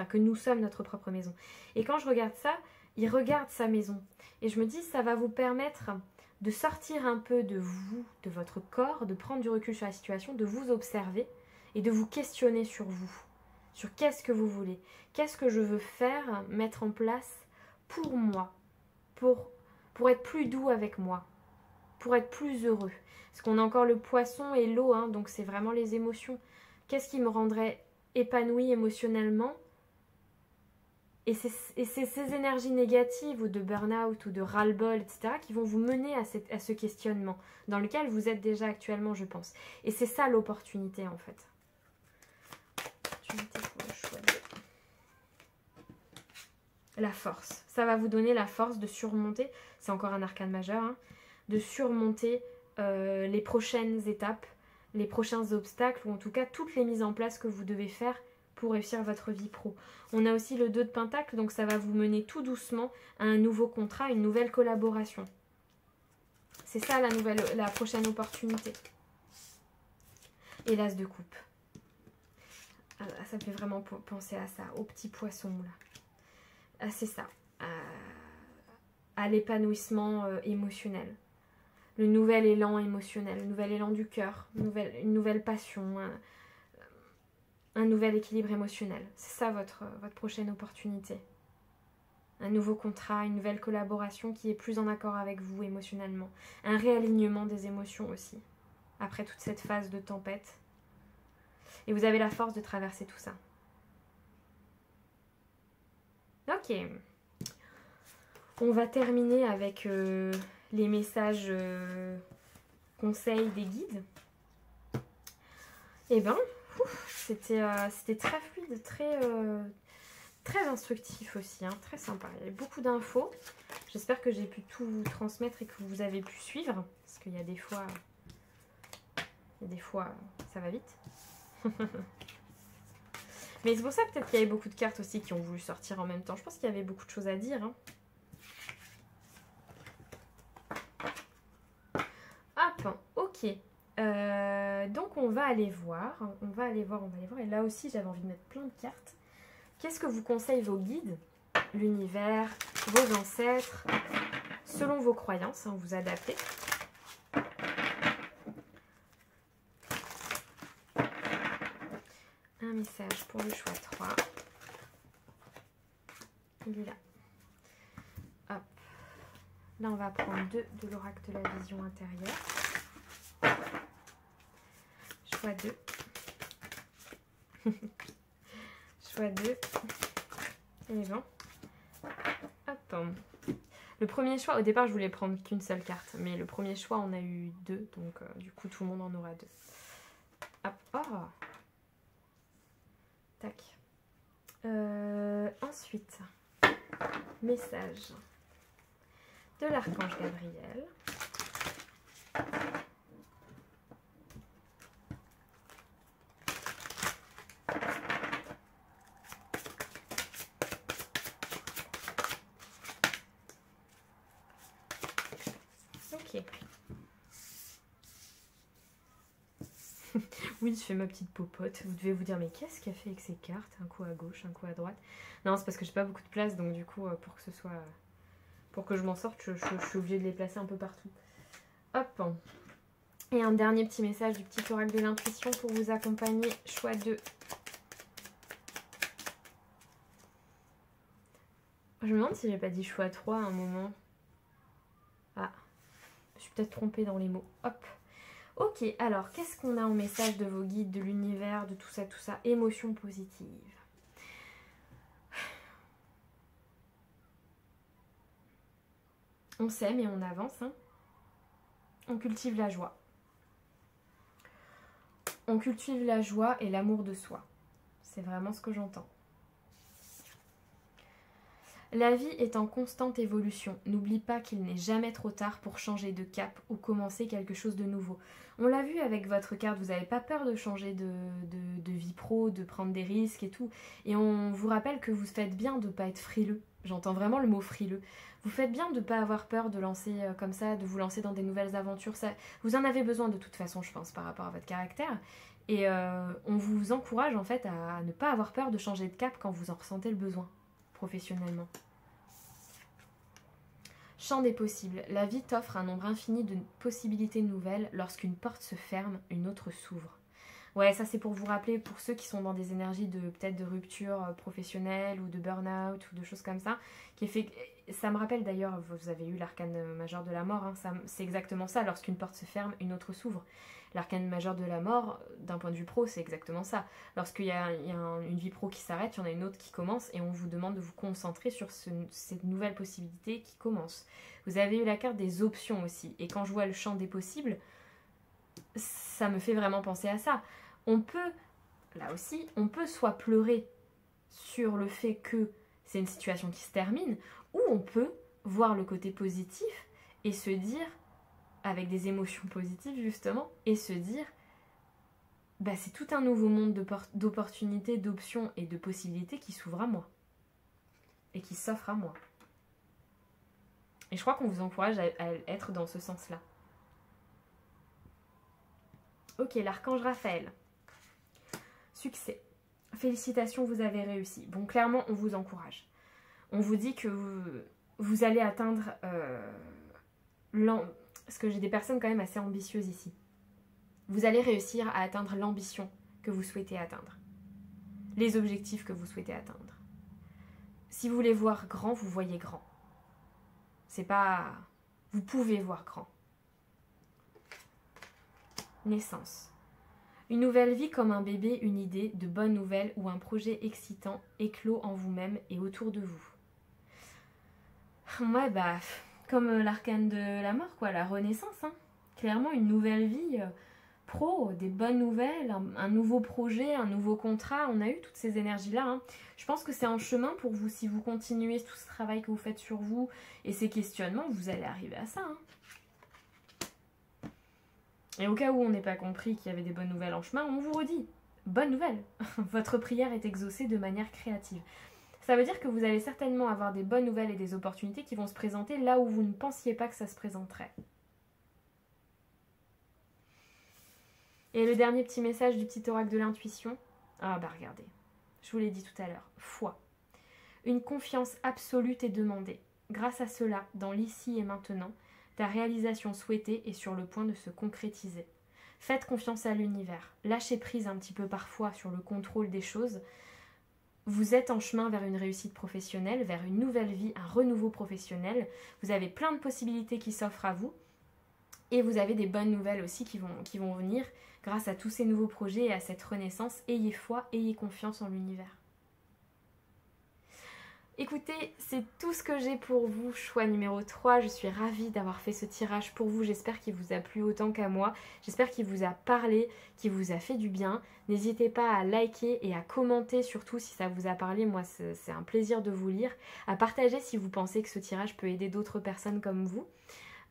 que nous sommes notre propre maison. Et quand je regarde ça, il regarde sa maison. Et je me dis, ça va vous permettre de sortir un peu de vous, de votre corps, de prendre du recul sur la situation, de vous observer et de vous questionner sur vous, sur qu'est-ce que vous voulez, qu'est-ce que je veux faire, mettre en place pour moi, pour être plus doux avec moi, pour être plus heureux. Parce qu'on a encore le poisson et l'eau, hein, donc c'est vraiment les émotions. Qu'est-ce qui me rendrait épanouie émotionnellement ? Et c'est ces énergies négatives ou de burn-out ou de ras-le-bol, etc. qui vont vous mener à ce questionnement dans lequel vous êtes déjà actuellement, je pense. Et c'est ça l'opportunité en fait. Opportunité pour le choix de... La force. Ça va vous donner la force de surmonter, c'est encore un arcane majeur, hein, de surmonter les prochaines étapes, les prochains obstacles, ou en tout cas toutes les mises en place que vous devez faire pour réussir votre vie pro. On a aussi le 2 de Pentacle, donc ça va vous mener tout doucement à un nouveau contrat, une nouvelle collaboration. C'est ça la prochaine opportunité. Et l'As de coupe. Ça me fait vraiment penser à ça, au petit poisson là. C'est ça. À l'épanouissement émotionnel. Le nouvel élan émotionnel, le nouvel élan du cœur, une nouvelle passion, un nouvel équilibre émotionnel. C'est ça votre prochaine opportunité. Un nouveau contrat, une nouvelle collaboration qui est plus en accord avec vous émotionnellement. Un réalignement des émotions aussi, après toute cette phase de tempête. Et vous avez la force de traverser tout ça. Ok. On va terminer avec les messages conseils des guides. Eh ben, c'était très fluide, très instructif aussi, hein, très sympa. Il y avait beaucoup d'infos. J'espère que j'ai pu tout vous transmettre et que vous avez pu suivre. Parce qu'il y a des fois, Et des fois, ça va vite. Mais c'est pour ça peut-être qu'il y avait beaucoup de cartes aussi qui ont voulu sortir en même temps. Je pense qu'il y avait beaucoup de choses à dire. Hein. Hop, ok. Donc on va aller voir. On va aller voir. Et là aussi, j'avais envie de mettre plein de cartes. Qu'est-ce que vous conseillent vos guides, l'univers, vos ancêtres, selon vos croyances, hein, vous adaptez. Un message pour le choix 3. Il est là. Hop. Là, on va prendre 2 de l'oracle de la vision intérieure. Choix 2. Choix 2. Et bon. Hop. Le premier choix, au départ, je voulais prendre qu'une seule carte. Mais le premier choix, on a eu 2. Donc, du coup, tout le monde en aura 2. Hop. Oh. Tac. Ensuite, message de l'archange Gabriel. Ok. Oui, je fais ma petite popote. Vous devez vous dire, mais qu'est-ce qu'elle fait avec ces cartes? Un coup à gauche, un coup à droite. Non, c'est parce que j'ai pas beaucoup de place, donc du coup, pour que ce soit... Pour que je m'en sorte, je suis obligée de les placer un peu partout. Hop. Et un dernier petit message du petit oracle de l'intuition pour vous accompagner. Choix 2. Je me demande si j'ai pas dit choix 3 à un moment. Ah, je suis peut-être trompée dans les mots. Hop. Ok, alors, qu'est-ce qu'on a en message de vos guides, de l'univers, de tout ça, tout ça? Émotions positives. On s'aime et on avance. Hein. On cultive la joie. On cultive la joie et l'amour de soi. C'est vraiment ce que j'entends. La vie est en constante évolution. N'oublie pas qu'il n'est jamais trop tard pour changer de cap ou commencer quelque chose de nouveau. On l'a vu avec votre carte, vous n'avez pas peur de changer de vie pro, de prendre des risques et tout. Et on vous rappelle que vous faites bien de ne pas être frileux. J'entends vraiment le mot frileux. Vous faites bien de ne pas avoir peur de lancer comme ça, de vous lancer dans des nouvelles aventures. Ça, vous en avez besoin de toute façon, je pense, par rapport à votre caractère. Et on vous encourage en fait à ne pas avoir peur de changer de cap quand vous en ressentez le besoin. Professionnellement. Champ des possibles. La vie t'offre un nombre infini de possibilités nouvelles. Lorsqu'une porte se ferme, une autre s'ouvre. Ouais, ça c'est pour vous rappeler, pour ceux qui sont dans des énergies de peut-être de rupture professionnelle ou de burn-out ou de choses comme ça, qui fait, ça me rappelle d'ailleurs, vous avez eu l'arcane majeur de la mort, hein, c'est exactement ça. Lorsqu'une porte se ferme, une autre s'ouvre. L'arcane majeur de la mort, d'un point de vue pro, c'est exactement ça. Lorsqu'il y a une vie pro qui s'arrête, il y en a une autre qui commence et on vous demande de vous concentrer sur cette nouvelle possibilité qui commence. Vous avez eu la carte des options aussi. Et quand je vois le champ des possibles, ça me fait vraiment penser à ça. On peut, là aussi, on peut soit pleurer sur le fait que c'est une situation qui se termine, ou on peut voir le côté positif et se dire, avec des émotions positives justement, et se dire bah, c'est tout un nouveau monde d'opportunités, d'options et de possibilités qui s'ouvre à moi et qui s'offre à moi. Et je crois qu'on vous encourage à être dans ce sens-là. Ok, l'archange Raphaël. Succès. Félicitations, vous avez réussi. Bon, clairement, on vous encourage. On vous dit que vous allez atteindre parce que j'ai des personnes quand même assez ambitieuses ici. Vous allez réussir à atteindre l'ambition que vous souhaitez atteindre. Les objectifs que vous souhaitez atteindre. Si vous voulez voir grand, vous voyez grand. C'est pas... Vous pouvez voir grand. Naissance. Une nouvelle vie comme un bébé, une idée, de bonnes nouvelles ou un projet excitant éclos en vous-même et autour de vous. Ouais, bah... Comme l'arcane de la mort, quoi, la renaissance. Hein. Clairement, une nouvelle vie pro, des bonnes nouvelles, un nouveau projet, un nouveau contrat. On a eu toutes ces énergies-là. Hein. Je pense que c'est en chemin pour vous. Si vous continuez tout ce travail que vous faites sur vous et ces questionnements, vous allez arriver à ça. Hein. Et au cas où on n'ait pas compris qu'il y avait des bonnes nouvelles en chemin, on vous redit, bonne nouvelle, votre prière est exaucée de manière créative. Ça veut dire que vous allez certainement avoir des bonnes nouvelles et des opportunités qui vont se présenter là où vous ne pensiez pas que ça se présenterait. Et le dernier petit message du petit oracle de l'intuition, ah bah regardez, je vous l'ai dit tout à l'heure, foi. Une confiance absolue est demandée. Grâce à cela, dans l'ici et maintenant, ta réalisation souhaitée est sur le point de se concrétiser. Faites confiance à l'univers. Lâchez prise un petit peu parfois sur le contrôle des choses. Vous êtes en chemin vers une réussite professionnelle, vers une nouvelle vie, un renouveau professionnel. Vous avez plein de possibilités qui s'offrent à vous. Et vous avez des bonnes nouvelles aussi qui vont venir grâce à tous ces nouveaux projets et à cette renaissance. Ayez foi, ayez confiance en l'univers. Écoutez, c'est tout ce que j'ai pour vous, choix numéro 3. Je suis ravie d'avoir fait ce tirage pour vous. J'espère qu'il vous a plu autant qu'à moi. J'espère qu'il vous a parlé, qu'il vous a fait du bien. N'hésitez pas à liker et à commenter, surtout si ça vous a parlé. Moi, c'est un plaisir de vous lire. À partager si vous pensez que ce tirage peut aider d'autres personnes comme vous.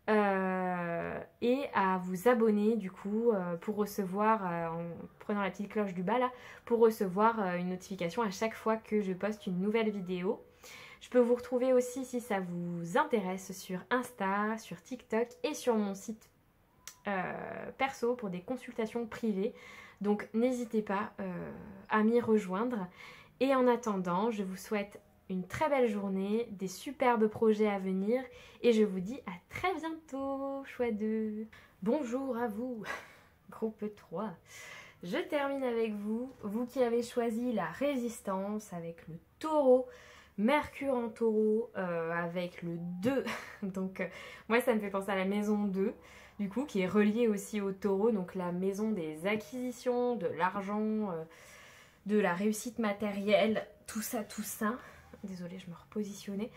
Et à vous abonner du coup pour recevoir, en prenant la petite cloche du bas là, pour recevoir une notification à chaque fois que je poste une nouvelle vidéo. Je peux vous retrouver aussi si ça vous intéresse sur Insta, sur TikTok et sur mon site perso pour des consultations privées. Donc n'hésitez pas à m'y rejoindre. Et en attendant, je vous souhaite une très belle journée, des superbes projets à venir et je vous dis à très bientôt, choix 2. Bonjour à vous, groupe 3. Je termine avec vous, vous qui avez choisi la résistance avec le taureau, Mercure en taureau avec le 2. Donc moi ça me fait penser à la maison 2 du coup qui est reliée aussi au taureau, donc la maison des acquisitions, de l'argent, de la réussite matérielle, tout ça. Désolée, je me repositionnais.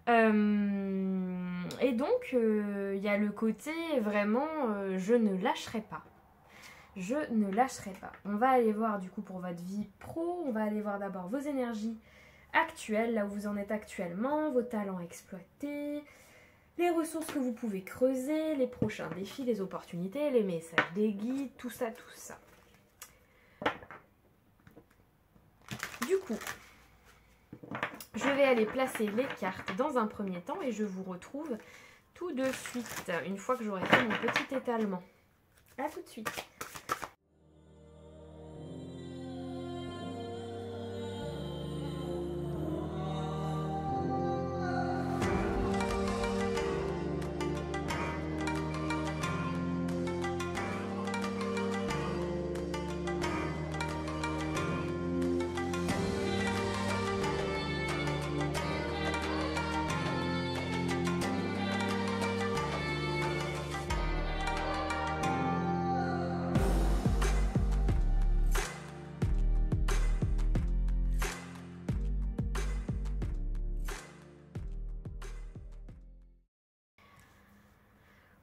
Et donc, il y a le côté vraiment, je ne lâcherai pas. Je ne lâcherai pas. On va aller voir du coup pour votre vie pro. On va aller voir d'abord vos énergies actuelles, là où vous en êtes actuellement, vos talents exploités, les ressources que vous pouvez creuser, les prochains défis, les opportunités, les messages des guides, tout ça. Du coup, je vais aller placer les cartes dans un premier temps et je vous retrouve tout de suite, une fois que j'aurai fait mon petit étalement. A tout de suite.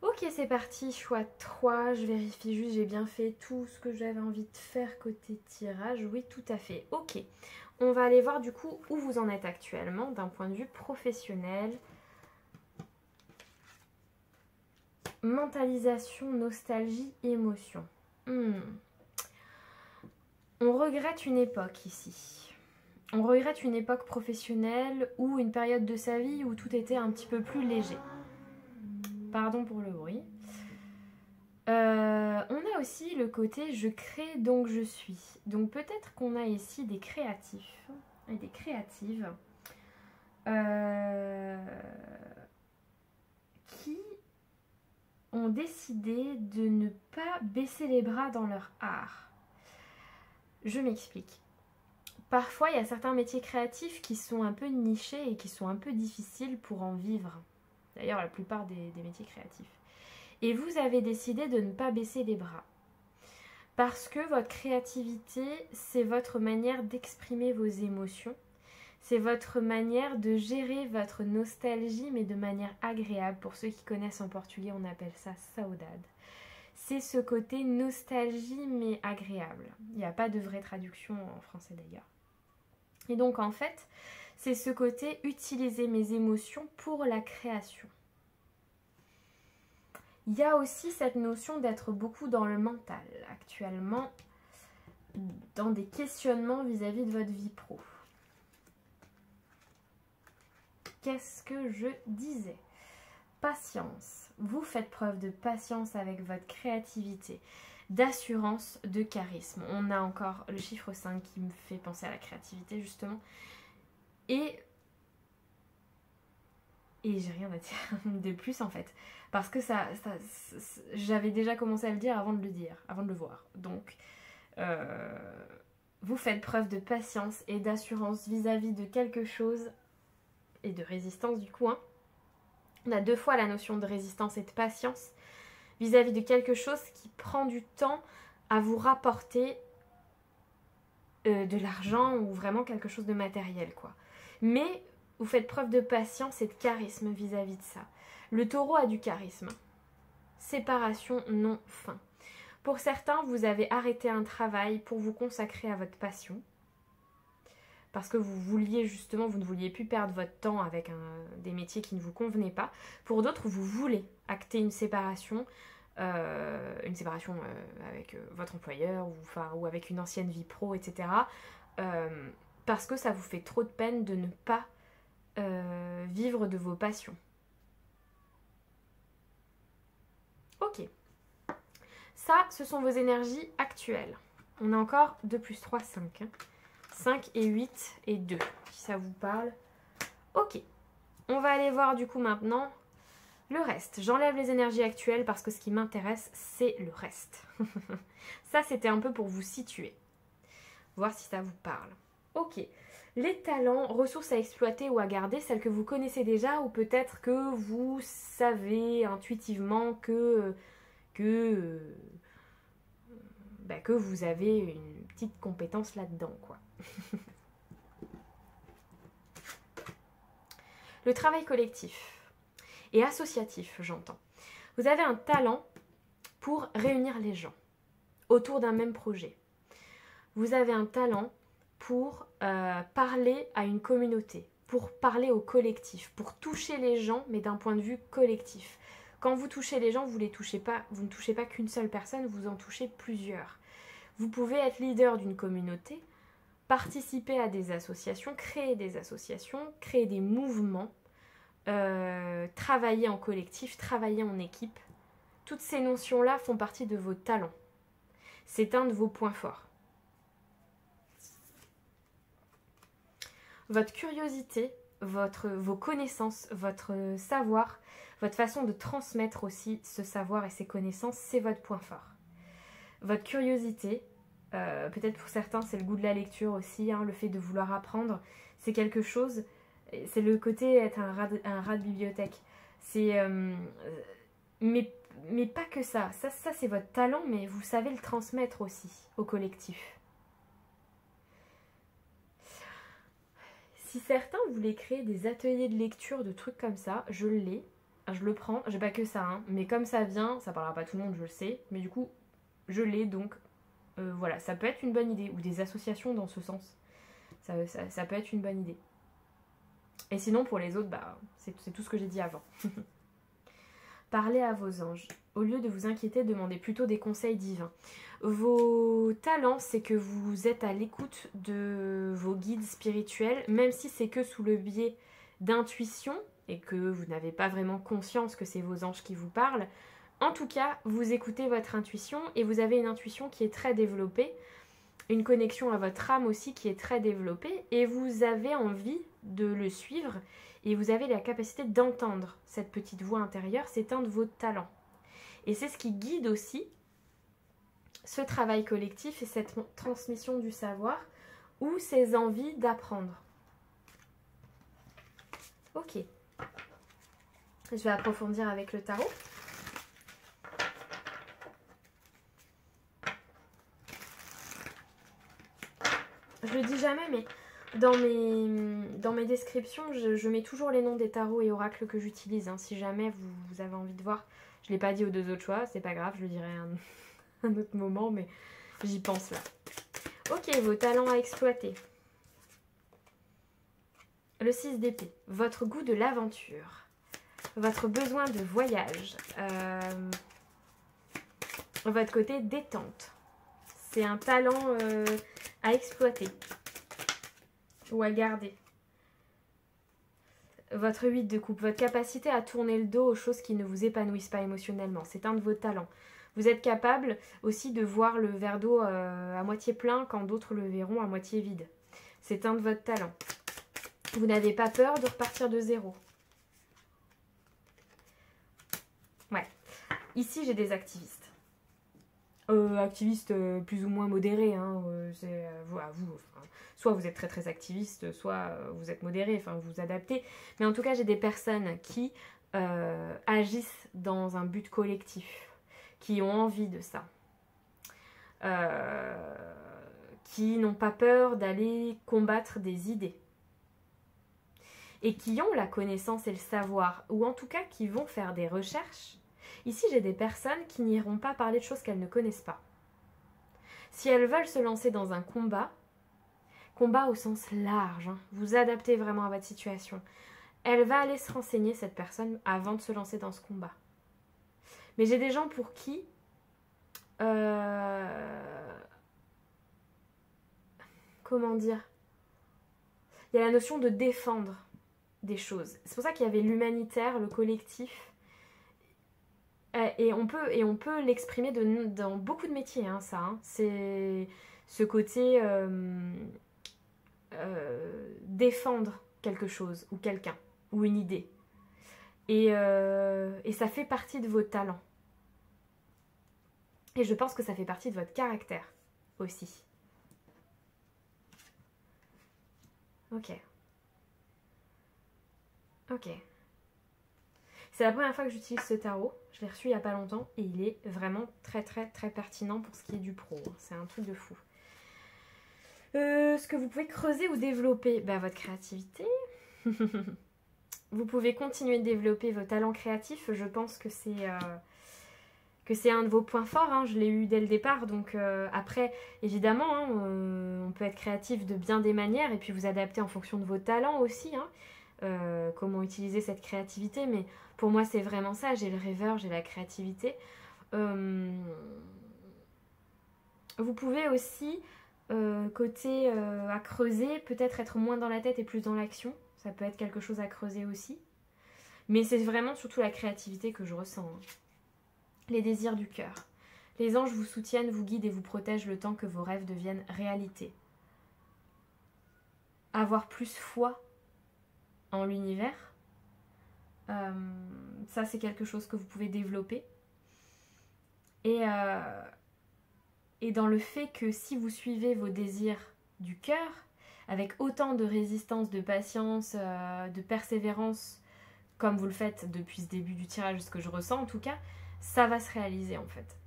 Ok, c'est parti, choix 3. Je vérifie juste, j'ai bien fait tout ce que j'avais envie de faire côté tirage. Oui, tout à fait. Ok, on va aller voir du coup où vous en êtes actuellement d'un point de vue professionnel. Mentalisation, nostalgie, émotion. On regrette une époque ici. On regrette une époque professionnelle ou une période de sa vie où tout était un petit peu plus léger. Pardon pour le bruit. On a aussi le côté je crée donc je suis. Donc peut-être qu'on a ici des créatifs et des créatives qui ont décidé de ne pas baisser les bras dans leur art. Je m'explique. Parfois, il y a certains métiers créatifs qui sont un peu nichés et qui sont un peu difficiles pour en vivre. D'ailleurs, la plupart des métiers créatifs. Et vous avez décidé de ne pas baisser les bras. Parce que votre créativité, c'est votre manière d'exprimer vos émotions. C'est votre manière de gérer votre nostalgie, mais de manière agréable. Pour ceux qui connaissent en portugais, on appelle ça saudade. C'est ce côté nostalgie, mais agréable. Il n'y a pas de vraie traduction en français d'ailleurs. Et donc en fait, c'est ce côté utiliser mes émotions pour la création. Il y a aussi cette notion d'être beaucoup dans le mental actuellement, dans des questionnements vis-à-vis de votre vie pro. Qu'est-ce que je disais? Patience. Vous faites preuve de patience avec votre créativité, d'assurance, de charisme. On a encore le chiffre 5 qui me fait penser à la créativité justement. Et j'ai rien à dire de plus en fait. Parce que j'avais déjà commencé à le dire, avant de le voir. Donc, vous faites preuve de patience et d'assurance vis-à-vis de quelque chose et de résistance du coup. Hein. On a 2 fois la notion de résistance et de patience vis-à-vis de quelque chose qui prend du temps à vous rapporter de l'argent ou vraiment quelque chose de matériel quoi. Mais vous faites preuve de patience et de charisme vis-à-vis de ça. Le taureau a du charisme. Séparation non fin. Pour certains, vous avez arrêté un travail pour vous consacrer à votre passion. Parce que vous ne vouliez plus perdre votre temps avec des métiers qui ne vous convenaient pas. Pour d'autres, vous voulez acter une séparation avec votre employeur ou avec une ancienne vie pro, etc. Parce que ça vous fait trop de peine de ne pas vivre de vos passions. Ok. Ça, ce sont vos énergies actuelles. On a encore 2 plus 3, 5. Hein. 5 et 8 et 2, si ça vous parle. Ok. On va aller voir du coup maintenant le reste. J'enlève les énergies actuelles parce que ce qui m'intéresse, c'est le reste. Ça, c'était un peu pour vous situer. Voir si ça vous parle. Ok. Les talents, ressources à exploiter ou à garder, celles que vous connaissez déjà ou peut-être que vous savez intuitivement que vous avez une petite compétence là-dedans, quoi. Le travail collectif et associatif, j'entends. Vous avez un talent pour réunir les gens autour d'un même projet. Vous avez un talent pour parler à une communauté, pour parler au collectif, pour toucher les gens, mais d'un point de vue collectif. Quand vous touchez les gens, vous ne touchez pas qu'une seule personne, vous en touchez plusieurs. Vous pouvez être leader d'une communauté, participer à des associations, créer des mouvements, travailler en collectif, travailler en équipe. Toutes ces notions-là font partie de vos talents. C'est un de vos points forts. Votre curiosité, vos connaissances, votre savoir, votre façon de transmettre aussi ce savoir et ces connaissances, c'est votre point fort. Votre curiosité, peut-être pour certains c'est le goût de la lecture aussi, hein, le fait de vouloir apprendre, c'est quelque chose, c'est le côté être un rat de bibliothèque. Mais pas que ça, ça c'est votre talent, mais vous savez le transmettre aussi au collectif. Si certains voulaient créer des ateliers de lecture, de trucs comme ça, je le prends, j'ai pas que ça, hein, mais comme ça vient, ça parlera pas à tout le monde, je le sais, mais du coup, je l'ai, donc voilà, ça peut être une bonne idée, ou des associations dans ce sens, ça peut être une bonne idée. Et sinon, pour les autres, bah, c'est tout ce que j'ai dit avant. Parlez à vos anges. Au lieu de vous inquiéter, demandez plutôt des conseils divins. Vos talents, c'est que vous êtes à l'écoute de vos guides spirituels, même si c'est que sous le biais d'intuition et que vous n'avez pas vraiment conscience que c'est vos anges qui vous parlent. En tout cas, vous écoutez votre intuition et vous avez une intuition qui est très développée, une connexion à votre âme aussi qui est très développée et vous avez envie de le suivre et vous avez la capacité d'entendre cette petite voix intérieure, c'est un de vos talents. Et c'est ce qui guide aussi ce travail collectif et cette transmission du savoir ou ces envies d'apprendre. Ok. Je vais approfondir avec le tarot. Je le dis jamais, mais dans mes descriptions, je mets toujours les noms des tarots et oracles que j'utilise. Hein. Si jamais vous avez envie de voir, je ne l'ai pas dit aux 2 autres choix, c'est pas grave, je le dirai un autre moment, mais j'y pense là. Ok, vos talents à exploiter. Le 6 d'épée, votre goût de l'aventure. votre besoin de voyage, votre côté détente. C'est un talent à exploiter ou à garder. Votre 8 de coupe, votre capacité à tourner le dos aux choses qui ne vous épanouissent pas émotionnellement. C'est un de vos talents. Vous êtes capable aussi de voir le verre d'eau à moitié plein quand d'autres le verront à moitié vide. C'est un de votre talent. Vous n'avez pas peur de repartir de zéro. Ouais. Ici, j'ai des activistes. Activistes plus ou moins modérés. Hein, c'est vous. Enfin, soit vous êtes très très activiste, soit vous êtes modéré, enfin vous vous adaptez. Mais en tout cas, j'ai des personnes qui agissent dans un but collectif, qui ont envie de ça. Qui n'ont pas peur d'aller combattre des idées. Et qui ont la connaissance et le savoir, ou en tout cas qui vont faire des recherches. Ici, j'ai des personnes qui n'iront pas parler de choses qu'elles ne connaissent pas. Si elles veulent se lancer dans un combat au sens large, hein, vous adaptez vraiment à votre situation, elle va aller se renseigner, cette personne, avant de se lancer dans ce combat. Mais j'ai des gens pour qui comment dire, il y a la notion de défendre des choses. C'est pour ça qu'il y avait l'humanitaire, le collectif. Et on peut l'exprimer dans beaucoup de métiers, hein, ça. Hein. C'est ce côté défendre quelque chose, ou quelqu'un, ou une idée. Et ça fait partie de vos talents. Et je pense que ça fait partie de votre caractère aussi. Ok. Ok. C'est la première fois que j'utilise ce tarot. Je l'ai reçu il n'y a pas longtemps et il est vraiment très très très pertinent pour ce qui est du pro. C'est un truc de fou. Ce que vous pouvez creuser ou développer, votre créativité. Vous pouvez continuer de développer vos talents créatifs. Je pense que c'est un de vos points forts. Hein. Je l'ai eu dès le départ. Donc après, évidemment, hein, on peut être créatif de bien des manières et puis vous adapter en fonction de vos talents aussi. Hein. Comment utiliser cette créativité, mais pour moi c'est vraiment ça, j'ai le rêveur, j'ai la créativité. Vous pouvez aussi côté à creuser, peut-être être moins dans la tête et plus dans l'action, ça peut être quelque chose à creuser aussi, mais c'est vraiment surtout la créativité que je ressens. Hein. Les désirs du cœur, les anges vous soutiennent, vous guident et vous protègent le temps que vos rêves deviennent réalité. Avoir plus foi en l'univers, ça c'est quelque chose que vous pouvez développer et dans le fait que si vous suivez vos désirs du cœur avec autant de résistance, de patience, de persévérance comme vous le faites depuis ce début du tirage, ce que je ressens en tout cas, ça va se réaliser en fait.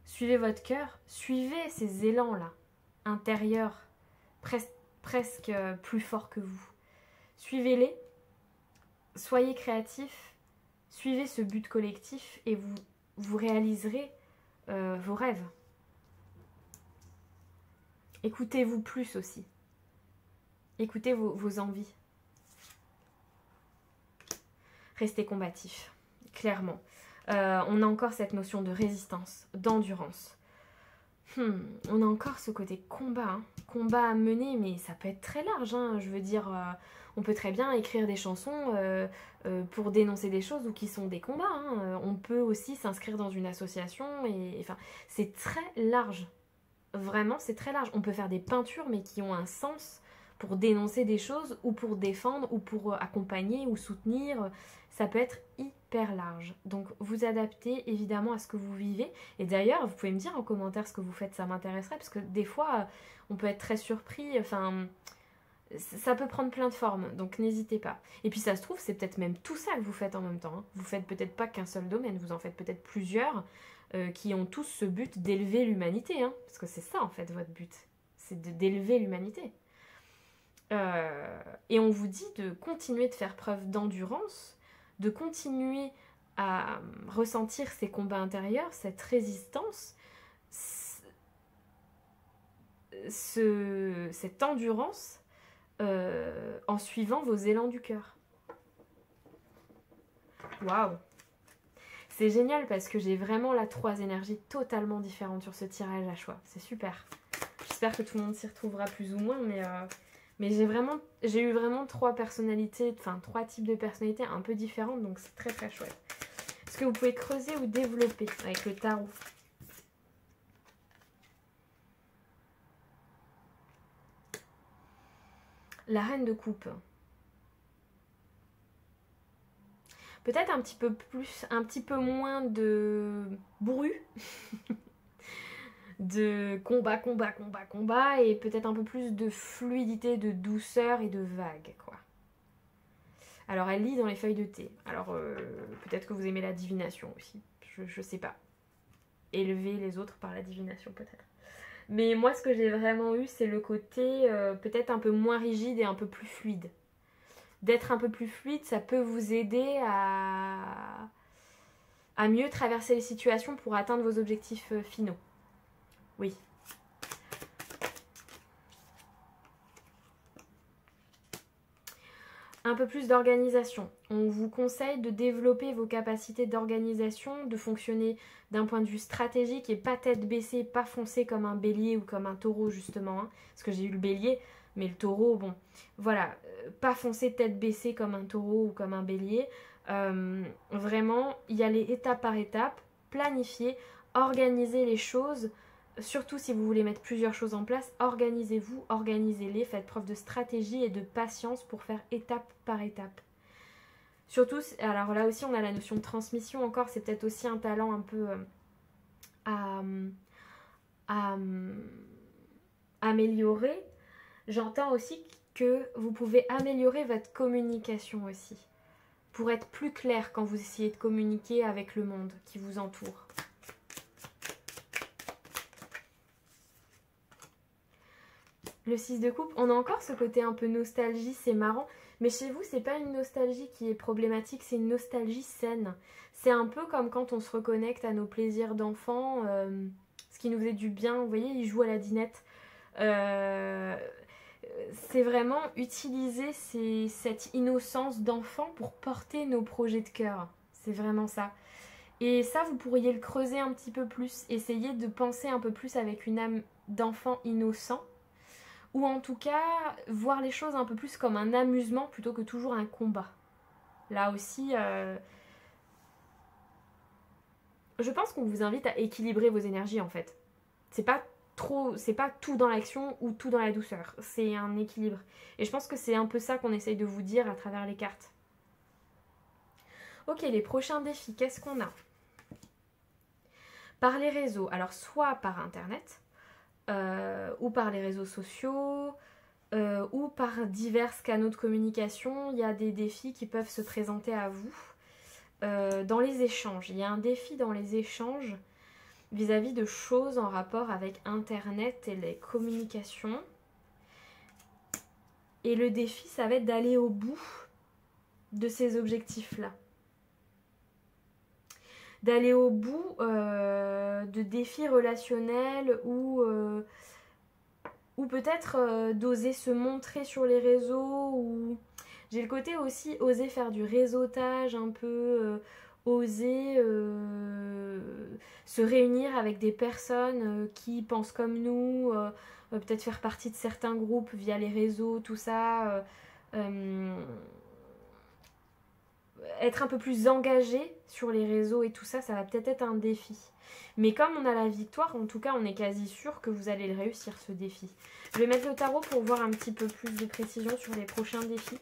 Suivez votre cœur, suivez ces élans là intérieurs presque plus forts que vous, suivez-les. Soyez créatifs, suivez ce but collectif et vous réaliserez vos rêves. Écoutez-vous plus aussi. Écoutez vos envies. Restez combatifs, clairement. On a encore cette notion de résistance, d'endurance. On a encore ce côté combat, hein. Combat à mener, mais ça peut être très large. Hein. Je veux dire, on peut très bien écrire des chansons pour dénoncer des choses ou qui sont des combats. Hein. On peut aussi s'inscrire dans une association. Enfin, c'est très large. Vraiment, c'est très large. On peut faire des peintures, mais qui ont un sens pour dénoncer des choses ou pour défendre ou pour accompagner ou soutenir. Ça peut être hyper large. Donc, vous adaptez évidemment à ce que vous vivez. Et d'ailleurs, vous pouvez me dire en commentaire ce que vous faites, ça m'intéresserait. Parce que des fois, on peut être très surpris. Enfin, ça peut prendre plein de formes. Donc, n'hésitez pas. Et puis, ça se trouve, c'est peut-être même tout ça que vous faites en même temps. Hein. Vous faites peut-être pas qu'un seul domaine. Vous en faites peut-être plusieurs qui ont tous ce but d'élever l'humanité. Hein. Parce que c'est ça, en fait, votre but. C'est d'élever l'humanité. Et on vous dit de continuer de faire preuve d'endurance, de continuer à ressentir ces combats intérieurs, cette résistance, cette endurance en suivant vos élans du cœur. Waouh! C'est génial parce que j'ai vraiment là 3 énergies totalement différentes sur ce tirage à choix. C'est super. J'espère que tout le monde s'y retrouvera plus ou moins, mais j'ai eu vraiment 3 personnalités, enfin 3 types de personnalités un peu différentes, donc c'est très très chouette. Est-ce que vous pouvez creuser ou développer avec le tarot? La reine de coupe. Peut-être un petit peu plus, un petit peu moins de bruit, de combat, combat, combat, combat, et peut-être un peu plus de fluidité, de douceur et de vague, quoi. Alors elle lit dans les feuilles de thé. Alors peut-être que vous aimez la divination aussi, je sais pas. Élever les autres par la divination peut-être. Mais moi ce que j'ai vraiment eu c'est le côté peut-être un peu moins rigide et un peu plus fluide. D'être un peu plus fluide, ça peut vous aider à mieux traverser les situations pour atteindre vos objectifs finaux. Oui. Un peu plus d'organisation. On vous conseille de développer vos capacités d'organisation, de fonctionner d'un point de vue stratégique et pas tête baissée, pas foncer comme un bélier ou comme un taureau justement. Hein, parce que j'ai eu le bélier, mais le taureau, bon, voilà, pas foncer tête baissée comme un taureau ou comme un bélier. Vraiment, y aller étape par étape, planifier, organiser les choses. Surtout si vous voulez mettre plusieurs choses en place, organisez-vous, organisez-les, faites preuve de stratégie et de patience pour faire étape par étape. Surtout, alors là aussi on a la notion de transmission encore, c'est peut-être aussi un talent un peu à améliorer. J'entends aussi que vous pouvez améliorer votre communication aussi, pour être plus clair quand vous essayez de communiquer avec le monde qui vous entoure. Le 6 de coupe, on a encore ce côté un peu nostalgie, c'est marrant. Mais chez vous, c'est pas une nostalgie qui est problématique, c'est une nostalgie saine. C'est un peu comme quand on se reconnecte à nos plaisirs d'enfant, ce qui nous faisait du bien. Vous voyez, il joue à la dinette. C'est vraiment utiliser cette innocence d'enfant pour porter nos projets de cœur. C'est vraiment ça. Et ça, vous pourriez le creuser un petit peu plus. Essayer de penser un peu plus avec une âme d'enfant innocent. Ou en tout cas, voir les choses un peu plus comme un amusement plutôt que toujours un combat. Là aussi, je pense qu'on vous invite à équilibrer vos énergies en fait. C'est pas tout dans l'action ou tout dans la douceur. C'est un équilibre. Et je pense que c'est un peu ça qu'on essaye de vous dire à travers les cartes. Ok, les prochains défis, qu'est-ce qu'on a? Par les réseaux, alors soit par internet, ou par les réseaux sociaux, ou par divers canaux de communication, il y a des défis qui peuvent se présenter à vous. Dans les échanges, il y a un défi dans les échanges vis-à-vis de choses en rapport avec internet et les communications. Et le défi, ça va être d'aller au bout de ces objectifs-là. D'aller au bout de défis relationnels ou peut-être d'oser se montrer sur les réseaux. Ou j'ai le côté aussi oser faire du réseautage un peu, oser se réunir avec des personnes qui pensent comme nous, peut-être faire partie de certains groupes via les réseaux, tout ça. Être un peu plus engagé sur les réseaux et tout ça, ça va peut-être être un défi. Mais comme on a la victoire, en tout cas, on est quasi sûr que vous allez le réussir, ce défi. Je vais mettre le tarot pour voir un petit peu plus de précision sur les prochains défis.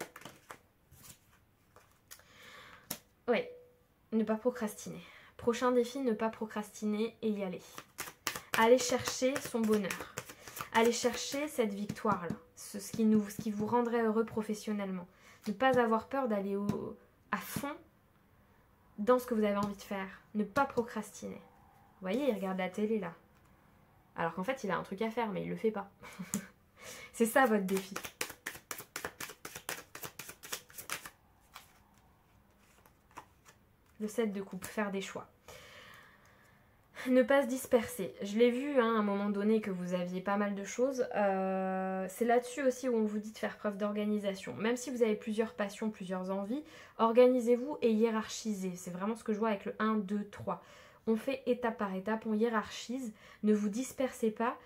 Oui, ne pas procrastiner. Prochain défi, ne pas procrastiner et y aller. Aller chercher son bonheur. Aller chercher cette victoire-là. Ce qui vous rendrait heureux professionnellement. Ne pas avoir peur d'aller à fond dans ce que vous avez envie de faire. Ne pas procrastiner. Vous voyez, il regarde la télé là. Alors qu'en fait, il a un truc à faire, mais il le fait pas. C'est ça votre défi. Le 7 de coupe, faire des choix. Ne pas se disperser. Je l'ai vu hein, à un moment donné que vous aviez pas mal de choses. C'est là-dessus aussi où on vous dit de faire preuve d'organisation. Même si vous avez plusieurs passions, plusieurs envies, organisez-vous et hiérarchisez. C'est vraiment ce que je vois avec le 1, 2, 3. On fait étape par étape, on hiérarchise. Ne vous dispersez pas.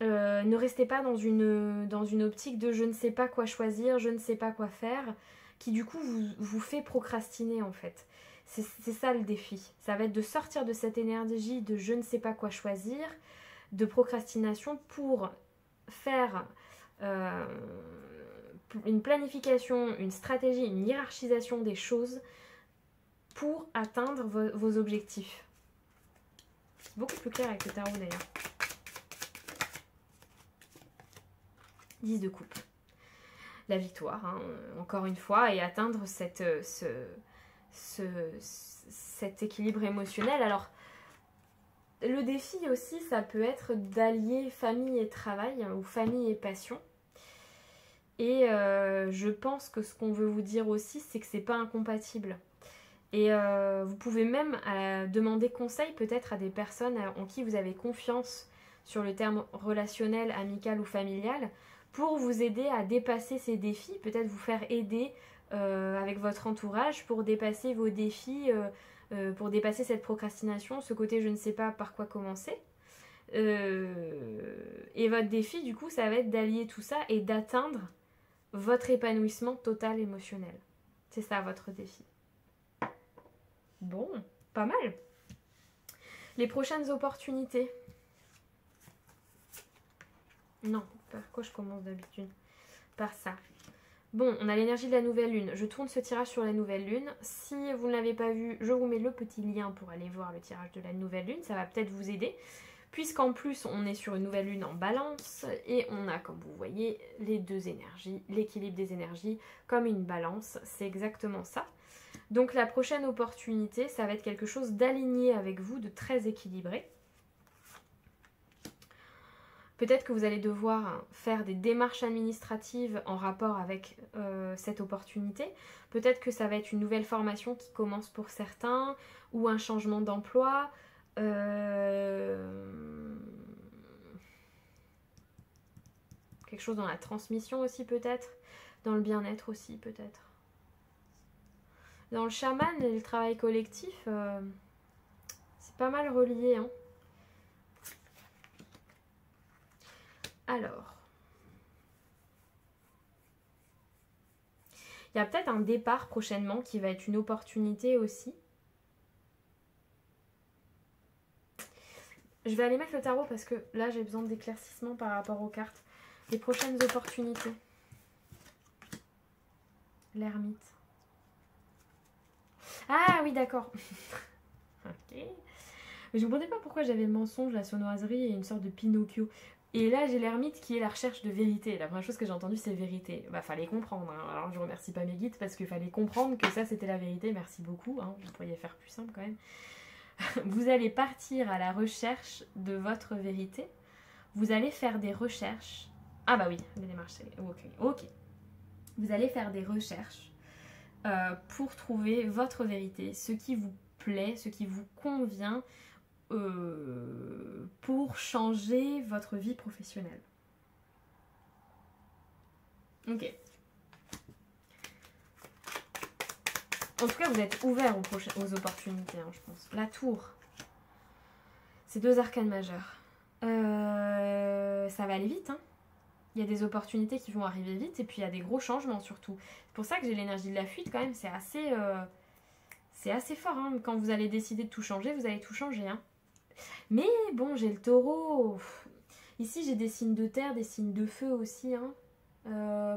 Ne restez pas dans une optique de je ne sais pas quoi choisir, je ne sais pas quoi faire, qui du coup vous fait procrastiner en fait. C'est ça le défi. Ça va être de sortir de cette énergie de je ne sais pas quoi choisir, de procrastination pour faire une planification, une stratégie, une hiérarchisation des choses pour atteindre vos objectifs. C'est beaucoup plus clair avec le tarot d'ailleurs. 10 de coupe. La victoire, hein, encore une fois, et atteindre cet équilibre émotionnel. Alors, le défi aussi, ça peut être d'allier famille et travail, hein, ou famille et passion. Et je pense que ce qu'on veut vous dire aussi, c'est que c'est pas incompatible. Et vous pouvez même demander conseil peut-être à des personnes en qui vous avez confiance sur le terme relationnel, amical ou familial, pour vous aider à dépasser ces défis, peut-être vous faire aider avec votre entourage pour dépasser vos défis, pour dépasser cette procrastination, ce côté je ne sais pas par quoi commencer. Et votre défi, du coup, ça va être d'allier tout ça et d'atteindre votre épanouissement total émotionnel. C'est ça votre défi. Bon, pas mal. Les prochaines opportunités. Non, par quoi je commence d'habitude? Par ça. Bon, on a l'énergie de la nouvelle lune. Je tourne ce tirage sur la nouvelle lune. Si vous ne l'avez pas vu, je vous mets le petit lien pour aller voir le tirage de la nouvelle lune. Ça va peut-être vous aider. Puisqu'en plus, on est sur une nouvelle lune en balance. Et on a, comme vous voyez, les deux énergies, l'équilibre des énergies, comme une balance. C'est exactement ça. Donc la prochaine opportunité, ça va être quelque chose d'aligné avec vous, de très équilibré. Peut-être que vous allez devoir faire des démarches administratives en rapport avec cette opportunité. Peut-être que ça va être une nouvelle formation qui commence pour certains, ou un changement d'emploi. Quelque chose dans la transmission aussi peut-être. Dans le bien-être aussi peut-être. Dans le chaman et le travail collectif, c'est pas mal relié, hein. Alors, il y a peut-être un départ prochainement qui va être une opportunité aussi. Je vais aller mettre le tarot parce que là j'ai besoin d'éclaircissement par rapport aux cartes. Les prochaines opportunités. L'ermite. Ah oui, d'accord. Ok. Mais je ne comprenais pas pourquoi j'avais le mensonge, la sournoiserie et une sorte de Pinocchio. Et là, j'ai l'ermite qui est la recherche de vérité. La première chose que j'ai entendue, c'est vérité. Bah, fallait comprendre. Hein. Alors, je remercie pas mes guides parce qu'il fallait comprendre que ça, c'était la vérité. Merci beaucoup. Hein. Vous pourriez faire plus simple quand même. Vous allez partir à la recherche de votre vérité. Vous allez faire des recherches. Ah bah oui, les démarches. Ok. Vous allez faire des recherches pour trouver votre vérité, ce qui vous plaît, ce qui vous convient, pour changer votre vie professionnelle. Ok. En tout cas, vous êtes ouvert aux opportunités, hein, je pense. La tour. C'est 2 arcanes majeures. Ça va aller vite, hein. Il y a des opportunités qui vont arriver vite et puis il y a des gros changements surtout. C'est pour ça que j'ai l'énergie de la fuite quand même, c'est assez fort. Hein. Quand vous allez décider de tout changer, vous allez tout changer. Hein. Mais bon, j'ai le taureau. Ici, j'ai des signes de terre, des signes de feu aussi. Hein.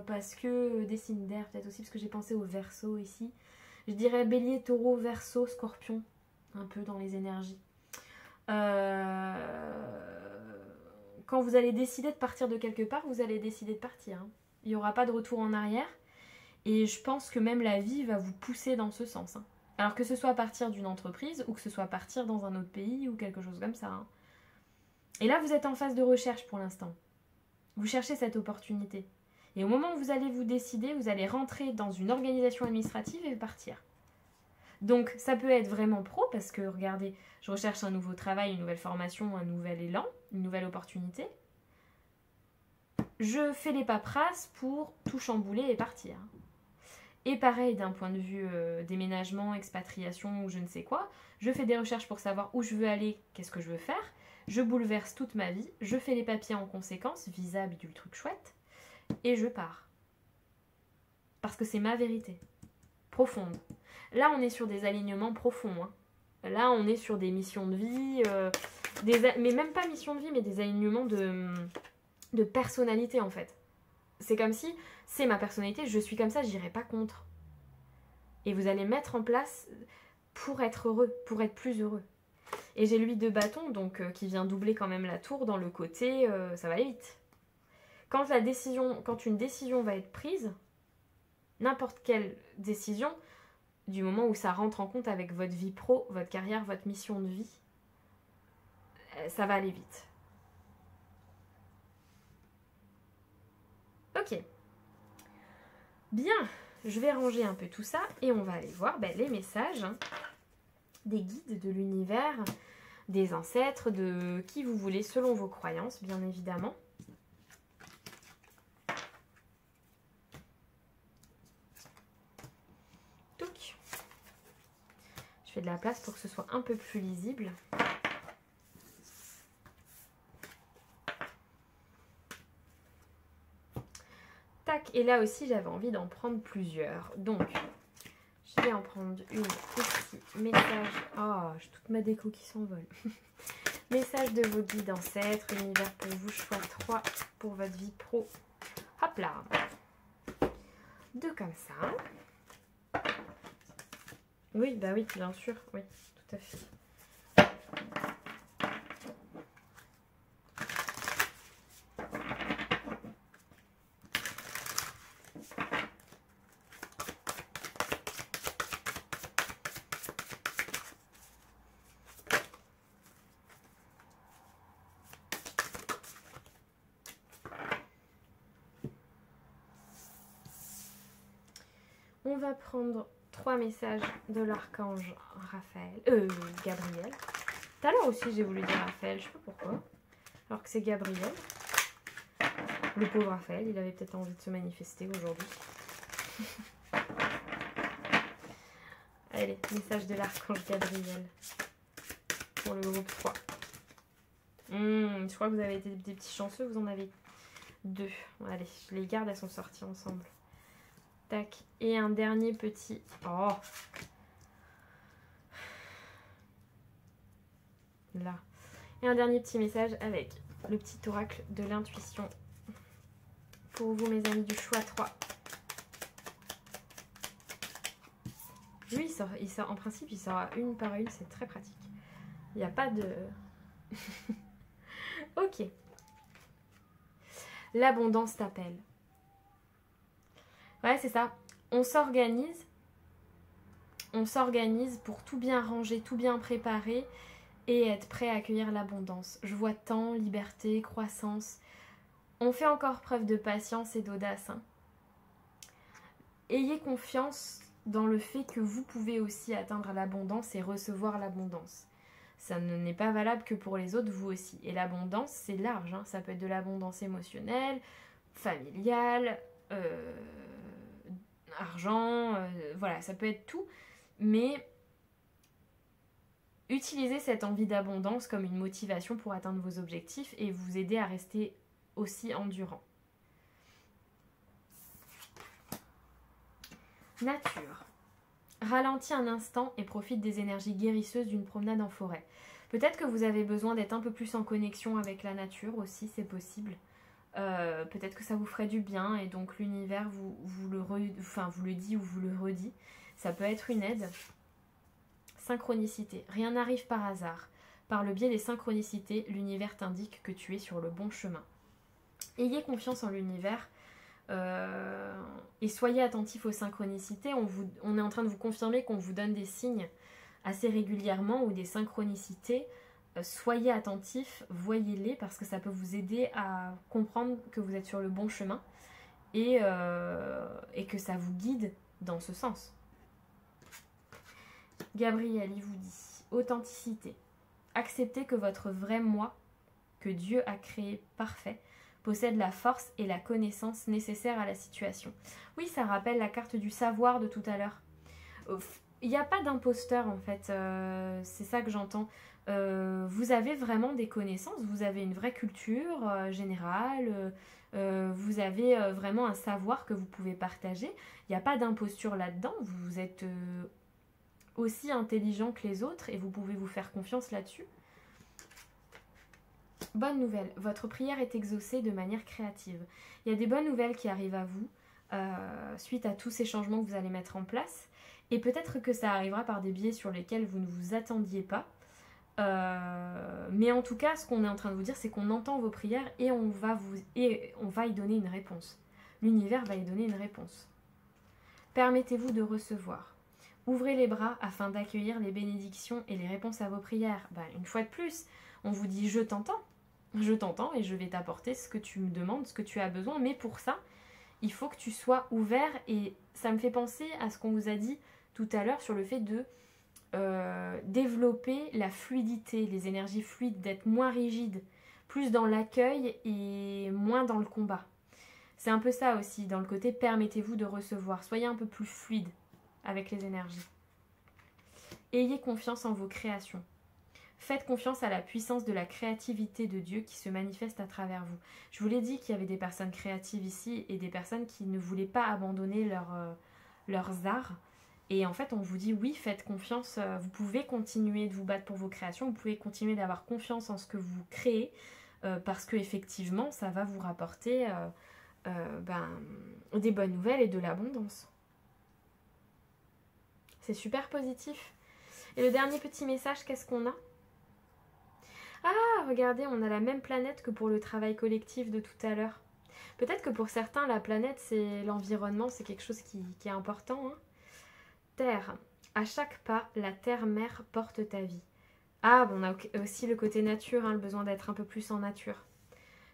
Parce que des signes d'air peut-être aussi, parce que j'ai pensé au Verseau ici. Je dirais bélier, taureau, Verseau, scorpion. Un peu dans les énergies. Quand vous allez décider de partir de quelque part, vous allez décider de partir. Hein. Il n'y aura pas de retour en arrière. Et je pense que même la vie va vous pousser dans ce sens. Hein. Alors que ce soit partir d'une entreprise ou que ce soit partir dans un autre pays ou quelque chose comme ça. Hein. Et là, vous êtes en phase de recherche pour l'instant. Vous cherchez cette opportunité. Et au moment où vous allez vous décider, vous allez rentrer dans une organisation administrative et partir. Donc ça peut être vraiment pro parce que regardez, je recherche un nouveau travail, une nouvelle formation, un nouvel élan, une nouvelle opportunité. Je fais les paperasses pour tout chambouler et partir. Et pareil, d'un point de vue déménagement, expatriation ou je ne sais quoi, je fais des recherches pour savoir où je veux aller, qu'est-ce que je veux faire. Je bouleverse toute ma vie, je fais les papiers en conséquence, visa, bidule, truc chouette, et je pars. Parce que c'est ma vérité, profonde. Là, on est sur des alignements profonds. Hein. Là, on est sur des missions de vie, mais même pas missions de vie, mais des alignements de personnalité en fait. C'est comme si c'est ma personnalité, je suis comme ça, j'irai pas contre. Et vous allez mettre en place pour être heureux, pour être plus heureux. Et j'ai l'huile de bâton, donc qui vient doubler quand même la tour dans le côté, ça va aller vite. Quand une décision va être prise, n'importe quelle décision, du moment où ça rentre en compte avec votre vie pro, votre carrière, votre mission de vie, ça va aller vite. Ok. Bien, je vais ranger un peu tout ça et on va aller voir les messages des guides de l'univers, des ancêtres, de qui vous voulez selon vos croyances, bien évidemment. Touc. Je fais de la place pour que ce soit un peu plus lisible. Tac, et là aussi j'avais envie d'en prendre plusieurs. Donc, je vais en prendre une ici. Message. Oh, j'ai toute ma déco qui s'envole. Message de vos guides ancêtres, univers pour vous, choix 3 pour votre vie pro. Hop là. 2 comme ça. Oui, bah oui, bien sûr. Oui, tout à fait. On va prendre 3 messages de l'archange Gabriel. Tout à l'heure aussi, j'ai voulu dire Raphaël, je sais pas pourquoi. Alors que c'est Gabriel. Le pauvre Raphaël, il avait peut-être envie de se manifester aujourd'hui. Allez, message de l'archange Gabriel. Pour le groupe 3. Je crois que vous avez été des petits chanceux, vous en avez 2. Allez, je les garde, elles sont sorties ensemble. Tac. Et un dernier petit... Oh. Là. Et un dernier petit message avec le petit oracle de l'intuition. Pour vous, mes amis du choix 3. Lui, il sort, en principe, il sort une par une. C'est très pratique. Il n'y a pas de... Ok. L'abondance t'appelle. Ouais, c'est ça. On s'organise pour tout bien ranger, tout bien préparer et être prêt à accueillir l'abondance. Joie, temps, liberté, croissance. On fait encore preuve de patience et d'audace. Hein. Ayez confiance dans le fait que vous pouvez aussi atteindre l'abondance et recevoir l'abondance. Ça n'est pas valable que pour les autres, vous aussi. Et l'abondance, c'est large. Hein. Ça peut être de l'abondance émotionnelle, familiale, argent, voilà, ça peut être tout, mais utilisez cette envie d'abondance comme une motivation pour atteindre vos objectifs et vous aider à rester aussi endurant. Nature. Ralentis un instant et profite des énergies guérisseuses d'une promenade en forêt. Peut-être que vous avez besoin d'être un peu plus en connexion avec la nature aussi, c'est possible. Peut-être que ça vous ferait du bien et donc l'univers vous le dit ou vous le redit. Ça peut être une aide. Synchronicité. Rien n'arrive par hasard. Par le biais des synchronicités, l'univers t'indique que tu es sur le bon chemin. Ayez confiance en l'univers et soyez attentifs aux synchronicités. On est en train de vous confirmer qu'on vous donne des signes assez régulièrement ou des synchronicités. Soyez attentifs, voyez-les parce que ça peut vous aider à comprendre que vous êtes sur le bon chemin et que ça vous guide dans ce sens. Gabriel, il vous dit authenticité. Acceptez que votre vrai moi, que Dieu a créé parfait, possède la force et la connaissance nécessaires à la situation. Oui, ça rappelle la carte du savoir de tout à l'heure. Il n'y a pas d'imposteur en fait, c'est ça que j'entends. Vous avez vraiment des connaissances, vous avez une vraie culture générale, vous avez vraiment un savoir que vous pouvez partager. Il n'y a pas d'imposture là-dedans, vous êtes aussi intelligent que les autres et vous pouvez vous faire confiance là-dessus. Bonne nouvelle, votre prière est exaucée de manière créative. Il y a des bonnes nouvelles qui arrivent à vous suite à tous ces changements que vous allez mettre en place. Et peut-être que ça arrivera par des biais sur lesquels vous ne vous attendiez pas. Mais en tout cas, ce qu'on est en train de vous dire, c'est qu'on entend vos prières et on va y donner une réponse. L'univers va y donner une réponse. Permettez-vous de recevoir. Ouvrez les bras afin d'accueillir les bénédictions et les réponses à vos prières. Une fois de plus, on vous dit je t'entends et je vais t'apporter ce que tu me demandes, ce que tu as besoin. Mais pour ça, il faut que tu sois ouvert et ça me fait penser à ce qu'on vous a dit tout à l'heure sur le fait de développer la fluidité, les énergies fluides, d'être moins rigide, plus dans l'accueil et moins dans le combat. C'est un peu ça aussi, dans le côté permettez-vous de recevoir, soyez un peu plus fluide avec les énergies. Ayez confiance en vos créations. Faites confiance à la puissance de la créativité de Dieu qui se manifeste à travers vous. Je vous l'ai dit qu'il y avait des personnes créatives ici et des personnes qui ne voulaient pas abandonner leurs arts. Et en fait, on vous dit oui, faites confiance, vous pouvez continuer de vous battre pour vos créations, vous pouvez continuer d'avoir confiance en ce que vous créez, parce qu'effectivement, ça va vous rapporter des bonnes nouvelles et de l'abondance. C'est super positif. Et le dernier petit message, qu'est-ce qu'on a? Ah, regardez, on a la même planète que pour le travail collectif de tout à l'heure. Peut-être que pour certains, la planète, c'est l'environnement, c'est quelque chose qui est important, hein. Terre. À chaque pas, la terre-mère porte ta vie. Ah, on a aussi le côté nature, hein, le besoin d'être un peu plus en nature.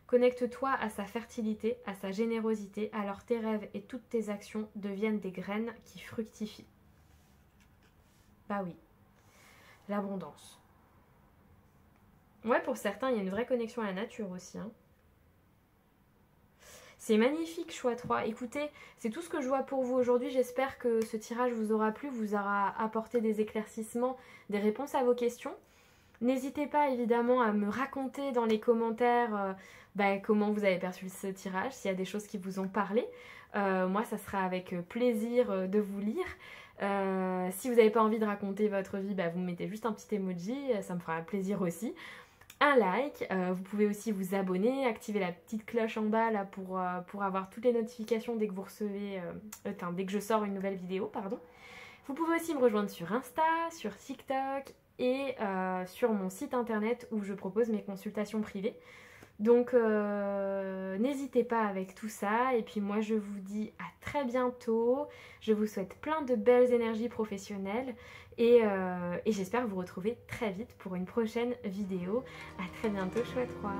Connecte-toi à sa fertilité, à sa générosité, alors tes rêves et toutes tes actions deviennent des graines qui fructifient. Bah oui, l'abondance. Ouais, pour certains, il y a une vraie connexion à la nature aussi, hein. C'est magnifique, choix 3. Écoutez, c'est tout ce que je vois pour vous aujourd'hui. J'espère que ce tirage vous aura plu, vous aura apporté des éclaircissements, des réponses à vos questions. N'hésitez pas évidemment à me raconter dans les commentaires comment vous avez perçu ce tirage, s'il y a des choses qui vous ont parlé. Moi, ça sera avec plaisir de vous lire. Si vous n'avez pas envie de raconter votre vie, vous mettez juste un petit emoji, ça me fera plaisir aussi. Un like, vous pouvez aussi vous abonner, activer la petite cloche en bas là, pour avoir toutes les notifications dès que vous recevez, dès que je sors une nouvelle vidéo, pardon. Vous pouvez aussi me rejoindre sur Insta, sur TikTok et sur mon site internet où je propose mes consultations privées. Donc n'hésitez pas avec tout ça et puis moi je vous dis à très bientôt. Je vous souhaite plein de belles énergies professionnelles et j'espère vous retrouver très vite pour une prochaine vidéo. À très bientôt, chouette 3.